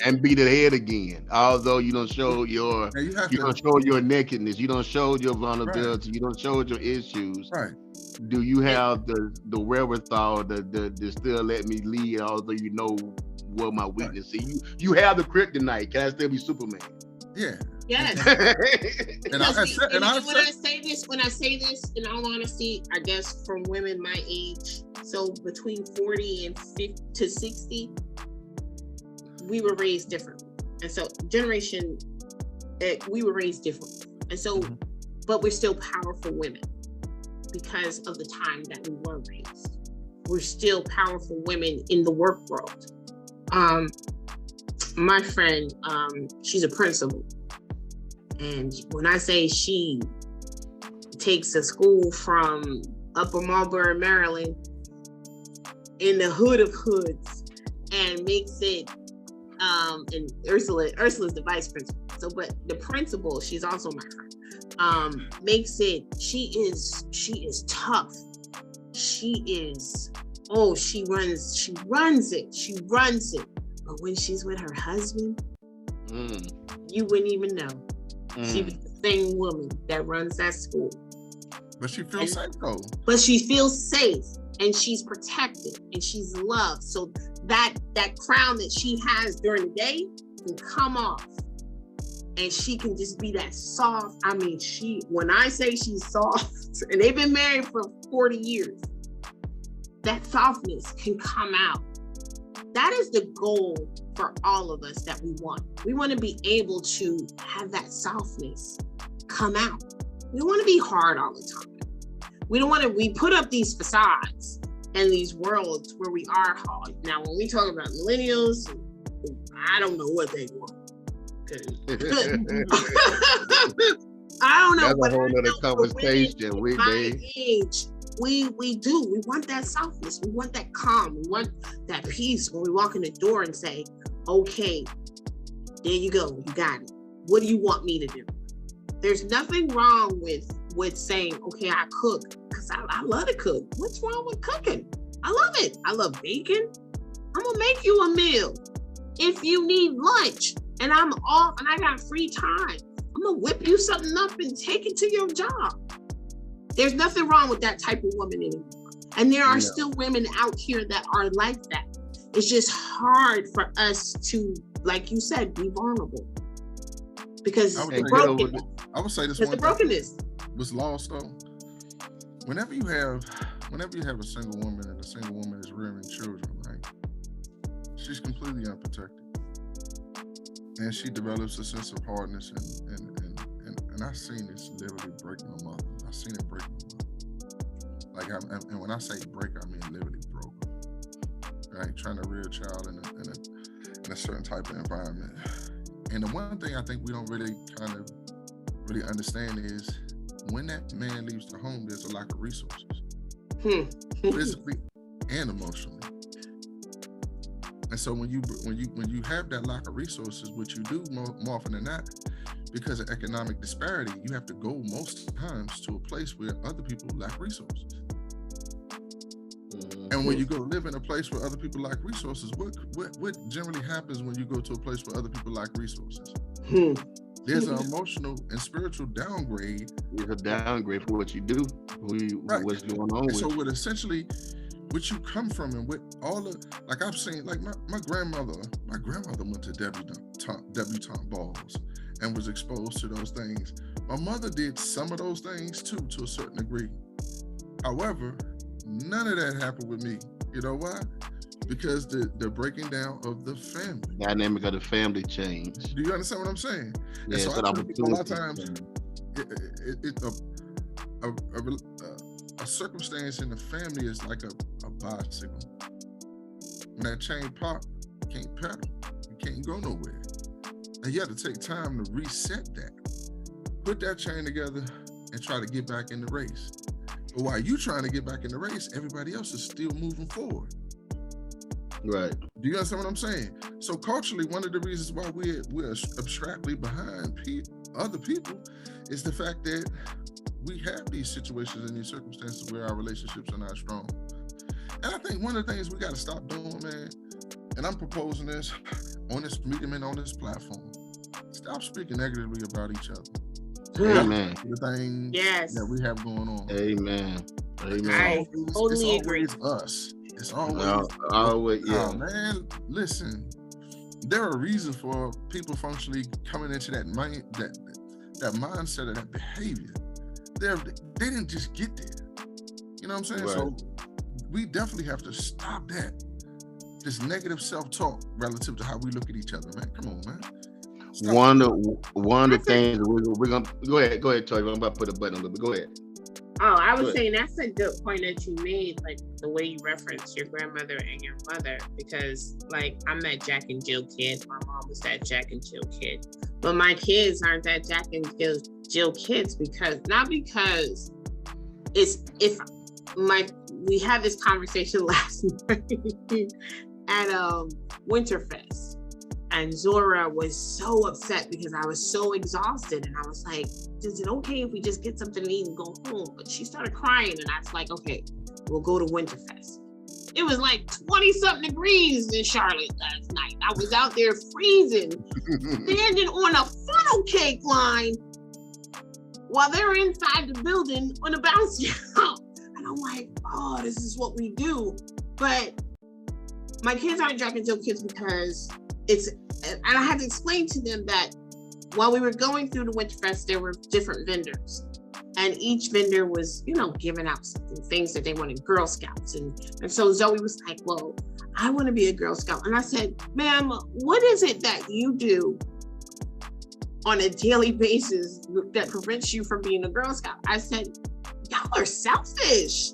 And be the head again. Although you don't show your don't show your nakedness, you don't show your vulnerability, you don't show your issues. Right. Do you have the wherewithal to still let me lead, although you know what my weakness is? You have the kryptonite. Can I still be Superman? Yeah. Yes. When I say this, in all honesty, I guess from women my age, so between 40 and 50 to 60, we were raised differently. And so we were raised differently. And so, but we're still powerful women because of the time that we were raised. We're still powerful women in the work world. My friend, she's a principal. And when I say she takes a school from Upper Marlboro, Maryland, in the hood of hoods, and makes it, and Ursula's the vice principal. So, but the principal, she's also my friend, makes it, she is tough. She runs it. But when she's with her husband, you wouldn't even know. She was the same woman that runs that school. But she feels safe though. But she feels safe and she's protected and she's loved. So that crown that she has during the day can come off. And she can just be that soft. I mean, when I say she's soft, and they've been married for 40 years, that softness can come out. That is the goal for all of us that we want. We want to be able to have that softness come out. We don't want to be hard all the time. We put up these facades and these worlds where we are hard. Now, when we talk about millennials, I don't know what they want. I don't know. That's a whole other conversation. We want that softness. We want that calm. We want that peace when we walk in the door and say, okay, there you go. You got it. What do you want me to do? There's nothing wrong with saying, okay, I cook because I love to cook. What's wrong with cooking? I love it. I love baking. I'm going to make you a meal. If you need lunch and I'm off and I got free time, I'm going to whip you something up and take it to your job. There's nothing wrong with that type of woman anymore. And there are still women out here that are like that. It's just hard for us to, like you said, be vulnerable. because I would the say- broken. I would say this Because one the brokenness. was lost though. Whenever you have a single woman and the single woman is rearing children, right? She's completely unprotected. And she develops a sense of hardness and I've seen this literally break my mother. I've seen it break my mother. And when I say break, I mean literally broke her. Right? Trying to rear a child in a certain type of environment. And the one thing I think we don't really understand is when that man leaves the home, there's a lack of resources, physically and emotionally. And so when you have that lack of resources, what you do more often than not, because of economic disparity, you have to go most times to a place where other people lack resources. And when you go live in a place where other people lack resources, what generally happens when you go to a place where other people lack resources? There's an emotional and spiritual downgrade. It's a downgrade for what you do, what's going on with. So what you come from and what all the, like I've seen, like my grandmother went to debutante balls and was exposed to those things. My mother did some of those things too, to a certain degree. However, none of that happened with me. You know why? Because the breaking down of the family. Dynamic of the family changed. Do you understand what I'm saying? Yeah, and so but I think a lot of times a circumstance in the family is like a bicycle. When that chain pop, you can't pedal. You can't go nowhere. And you have to take time to reset that. Put that chain together and try to get back in the race. But while you trying to get back in the race, everybody else is still moving forward. Right. Do you understand what I'm saying? So culturally, one of the reasons why we're abstractly behind other people is the fact that we have these situations and these circumstances where our relationships are not strong. And I think one of the things we got to stop doing, man, and I'm proposing this on this medium and on this platform, stop speaking negatively about each other. Amen. The things that we have going on. Amen. I totally agree. It's us. It's always, yeah. Oh, man, listen, there are reasons for people functionally coming into that mindset of that behavior. They didn't just get there. You know what I'm saying? Right. So we definitely have to stop that. This negative self-talk relative to how we look at each other, man. Come on, man. Stop. One of the things we're gonna go ahead, Toy. I'm about to put a button on it, but go ahead. Oh, I was saying that's a good point that you made, like the way you referenced your grandmother and your mother, because like I'm that Jack and Jill kid. My mom was that Jack and Jill kid. But my kids aren't that Jack and Jill kids because we had this conversation last night at Winterfest. And Zora was so upset because I was so exhausted. And I was like, is it okay if we just get something to eat and go home? But she started crying and I was like, okay, we'll go to Winterfest. It was like 20-something degrees in Charlotte last night. I was out there freezing, standing on a funnel cake line while they were inside the building on a bouncy house. And I'm like, oh, this is what we do. But my kids aren't Jack and Jill kids because and I had to explain to them that while we were going through the Winterfest, there were different vendors. And each vendor was, giving out things that they wanted, Girl Scouts. And so Zoe was like, well, I want to be a Girl Scout. And I said, ma'am, what is it that you do on a daily basis that prevents you from being a Girl Scout? I said, y'all are selfish.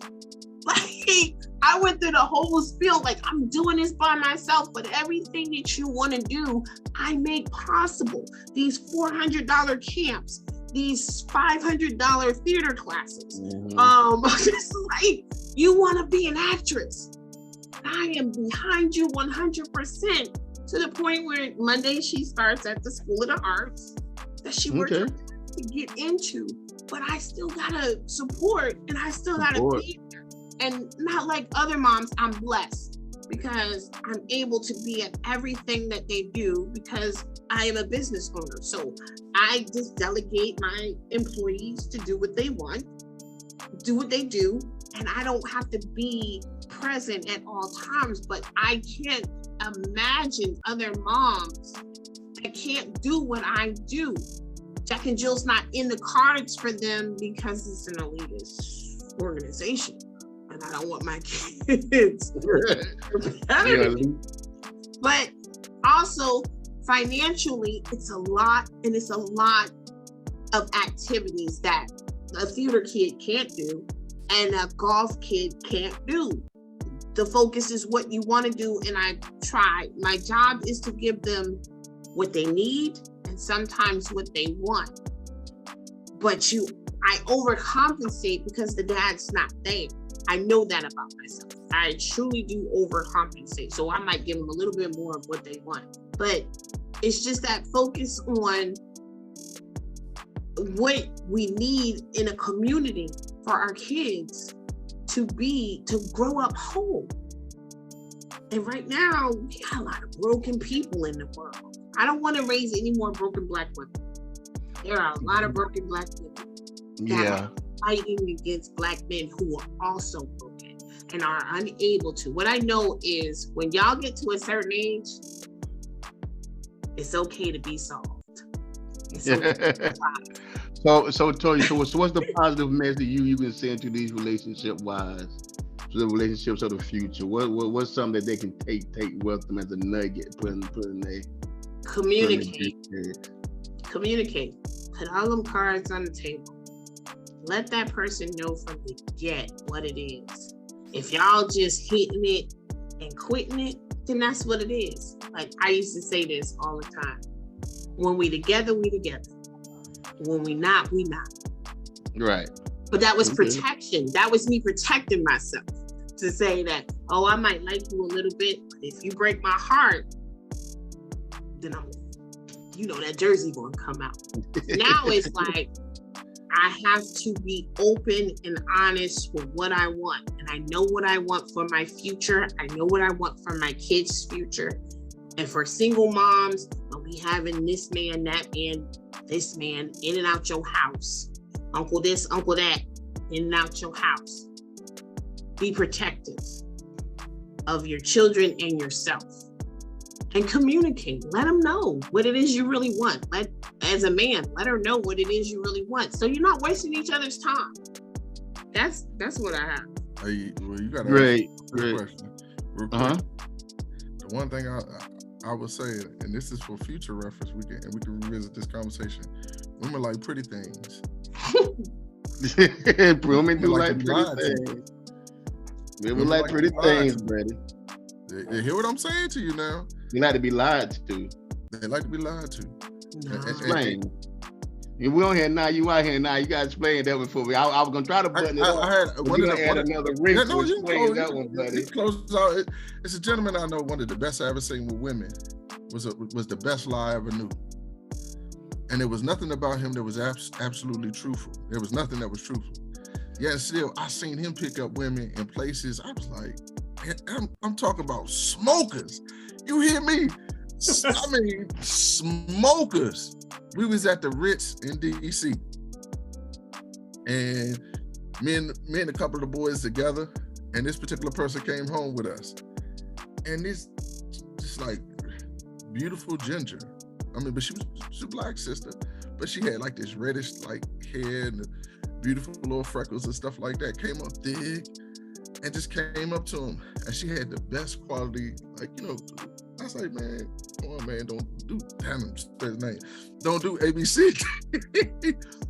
Like, I went through the whole spiel, like I'm doing this by myself, but everything that you want to do, I make possible. These $400 camps, these $500 theater classes. It's like, you want to be an actress. I am behind you 100%, to the point where Monday she starts at the School of the Arts that she works to get into, but I still gotta support and I still gotta be there. And not like other moms, I'm blessed because I'm able to be at everything that they do because I am a business owner. So I just delegate my employees to do what they want, do what they do, and I don't have to be present at all times. But I can't imagine other moms that can't do what I do. Jack and Jill's not in the cards for them because it's an elitist organization. And I don't want my kids competitive. But also financially, it's a lot, and it's a lot of activities that a theater kid can't do and a golf kid can't do. The focus is what you want to do, and I try. My job is to give them what they need and sometimes what they want. But I overcompensate because the dad's not there. I know that about myself. I truly do overcompensate. So I might give them a little bit more of what they want. But it's just that focus on what we need in a community for our kids to grow up whole. And right now, we got a lot of broken people in the world. I don't want to raise any more broken Black women. There are a lot of broken Black women that are fighting against Black men who are also broken and are unable to. What I know is when y'all get to a certain age, it's okay to be soft. It's okay to be soft. So Tori, what's the positive message you can send to these relationship-wise, to the relationships of the future? What's something that they can take with them as a nugget, put in their Communicate. Put all them cards on the table. Let that person know from the get what it is. If y'all just hitting it and quitting it, then that's what it is. Like I used to say this all the time. When we together, we together. When we not, we not. Right. But that was protection. That was me protecting myself to say that, oh, I might like you a little bit, but if you break my heart, then that jersey gonna come out. Now it's like, I have to be open and honest with what I want. And I know what I want for my future. I know what I want for my kids' future. And for single moms, I'll be having this man, that man, this man in and out your house. Uncle this, uncle that, in and out your house. Be protective of your children and yourself. And communicate. Let them know what it is you really want. As a man, let her know what it is you really want. So you're not wasting each other's time. That's what I have. You got a great question. The one thing I would say, and this is for future reference, we can revisit this conversation. Women like pretty things. Women do like pretty things. Women like pretty things, Brady. You hear what I'm saying to you now? You like to be lied to. They like to be lied to. No. Explain. If we on here now, you out here now. You got to explain that one for me. I was gonna try to button it up. You're gonna add another ring to explain that one, buddy. It's a gentleman I know. One of the best I ever seen with women was the best lie I ever knew. And there was nothing about him that was absolutely truthful. There was nothing that was truthful. Yet still, I seen him pick up women in places. I was like, I'm talking about smokers. You hear me? I mean, smokers. We was at the Ritz in DC, and me and a couple of the boys together, and this particular person came home with us, and this just like beautiful ginger. I mean, but she was a Black sister, but she had like this reddish like hair and beautiful little freckles and stuff like that. Came up thick and just came up to him, and she had the best quality, like, I was like, man, come on, man, don't do, damn him, his name. Don't do ABC.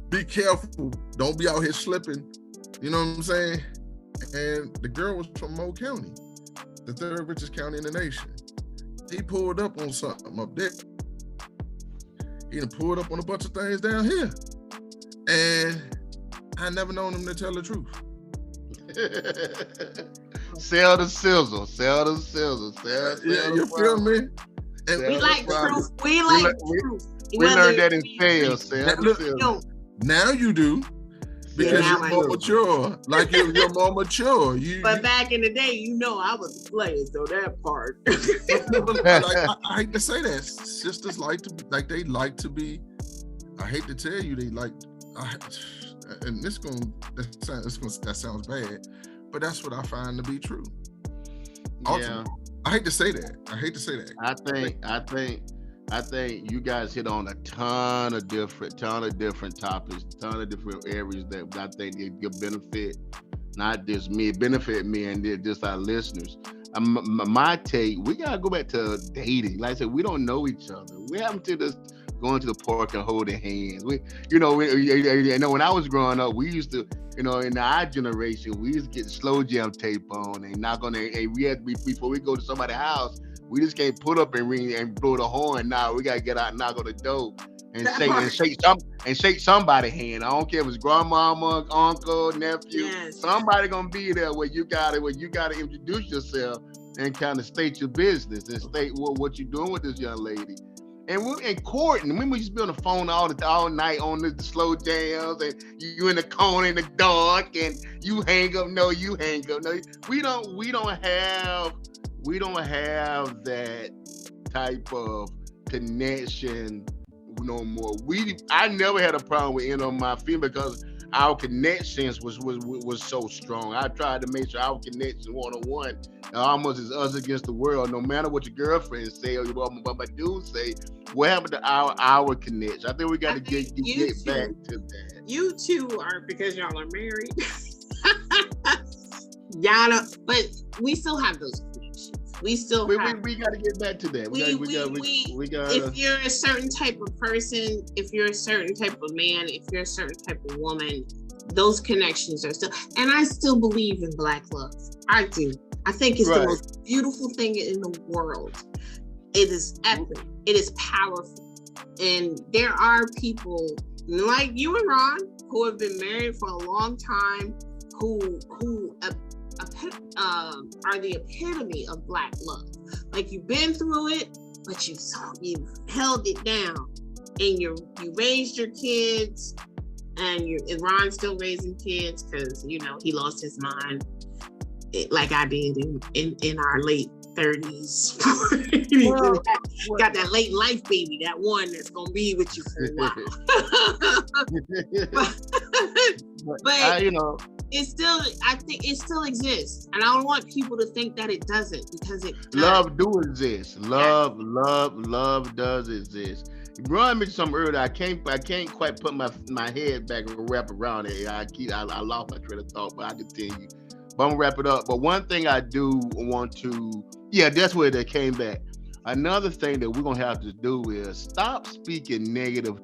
Be careful. Don't be out here slipping. You know what I'm saying? And the girl was from Moe County, the third richest county in the nation. He pulled up on something up there. He done pulled up on a bunch of things down here. And I never known him to tell the truth. Sell the sizzle. Sell the sizzle. Sell you feel me? And we like truth. We like truth. We learned that in sales. Sell the sizzle. Now you do. Because you're more mature. Like you're more mature. But back in the day, I was a player, so that part. I hate to say that. Sisters like to be, I hate to tell you, they like, and that sounds bad, but that's what I find to be true. Ultimately, I hate to say that. I think I think you guys hit on a ton of different topics, ton of different areas that I think it could benefit not just me, benefit me and just our listeners. My take, we gotta go back to dating. Like I said, we don't know each other. We haven't to this going to the park and holding hands. When I was growing up, we used to, in our generation, we used to get the slow jam tape on and knock on there. And we had before we go to somebody's house, we just can't put up and ring and blow the horn. Now we gotta get out and knock on the door and shake somebody's hand. I don't care if it's grandmama, uncle, nephew. Yes. Somebody gonna be there where you gotta introduce yourself and kind of state your business and state what you're doing with this young lady. And we're in courting. Remember, we used to be on the phone all night on the slow jams, and you in the corner in the dark, and you hang up. No, you hang up. No, we don't have that type of connection no more. I never had a problem with any of my female because our connections was so strong. I tried to make sure our connection one-on-one almost is us against the world. No matter what your girlfriend say or what my dude say, what happened to our connection? I think we got to get back to that. You two are, because y'all are married. Y'all know, but we still have those connections. We got to get back to that. We got. If you're a certain type of person, if you're a certain type of man, if you're a certain type of woman, those connections are still. And I still believe in Black love. I do. I think it's the most beautiful thing in the world. It is epic. It is powerful. And there are people like you and Ron who have been married for a long time, who are the epitome of Black love. Like, you've been through it, but you held it down, and you raised your kids, and Ron's still raising kids because he lost his mind, like I did in our late 30s. Well, got that late life baby, that one that's gonna be with you for a while. but it's still, I think it still exists, and I don't want people to think that it doesn't, because it does. Love do exist. Love does exist. Ron mentioned something earlier. I can't quite put my head back and wrap around it. I lost my train of thought, but I continue. But I'm gonna wrap it up. But one thing I do want to, that's where they came back. Another thing that we're gonna have to do is stop speaking negative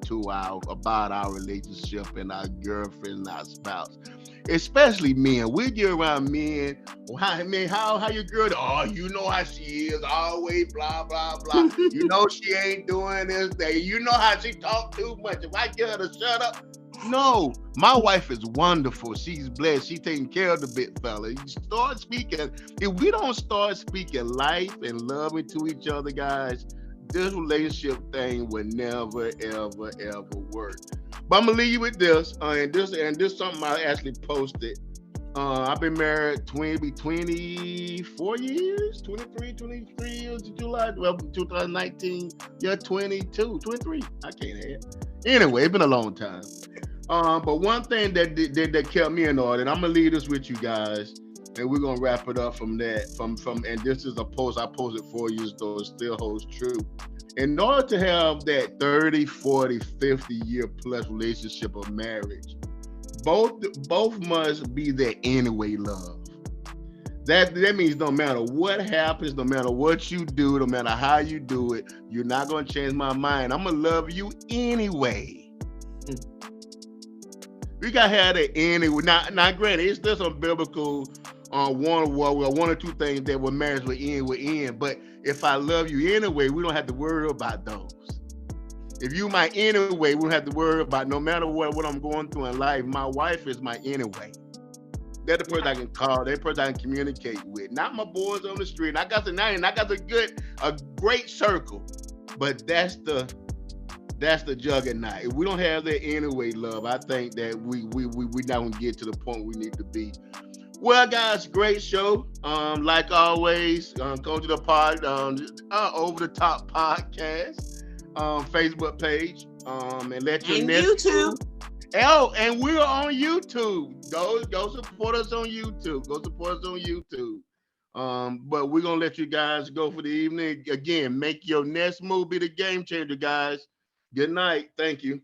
about our relationship and our girlfriend and our spouse. Especially men. We get around men. How your girl? Oh, you know how she is. Always blah blah blah. She ain't doing this. You know how she talk too much. If I get her to shut up, no. My wife is wonderful. She's blessed. She's taking care of the big fella. You start speaking. If we don't start speaking life and love into each other, guys, this relationship thing will never, ever, ever work. But I'm gonna leave you with this, and this is something I actually posted. I've been married 24 years, 23 years in July. Well, 2019, 23. I can't add. Anyway, it's been a long time. But one thing that kept me in order, and I'm gonna leave this with you guys, and we're gonna wrap it up from that. And this is a post I posted 4 years ago. It still holds true. In order to have that 30, 40, 50 year plus relationship or marriage, both must be there anyway love. That means no matter what happens, no matter what you do, no matter how you do it, you're not gonna change my mind. I'm gonna love you anyway. We gotta have that anyway. Now granted, it's still some biblical one or two things that will marriage will end. But if I love you anyway, we don't have to worry about those. If you my anyway, we don't have to worry about, no matter what I'm going through in life, my wife is my anyway. They're the person I can call, they're the person I can communicate with. Not my boys on the street. And I got a great circle, but that's the juggernaut. If we don't have that anyway love, I think that we not gonna get to the point we need to be. Well, guys, great show. Like always, go to the Over the Top podcast Facebook page, and let your YouTube. Oh, and we're on YouTube. Go support us on YouTube. But we're gonna let you guys go for the evening. Again, make your next move be the game changer, guys. Good night. Thank you.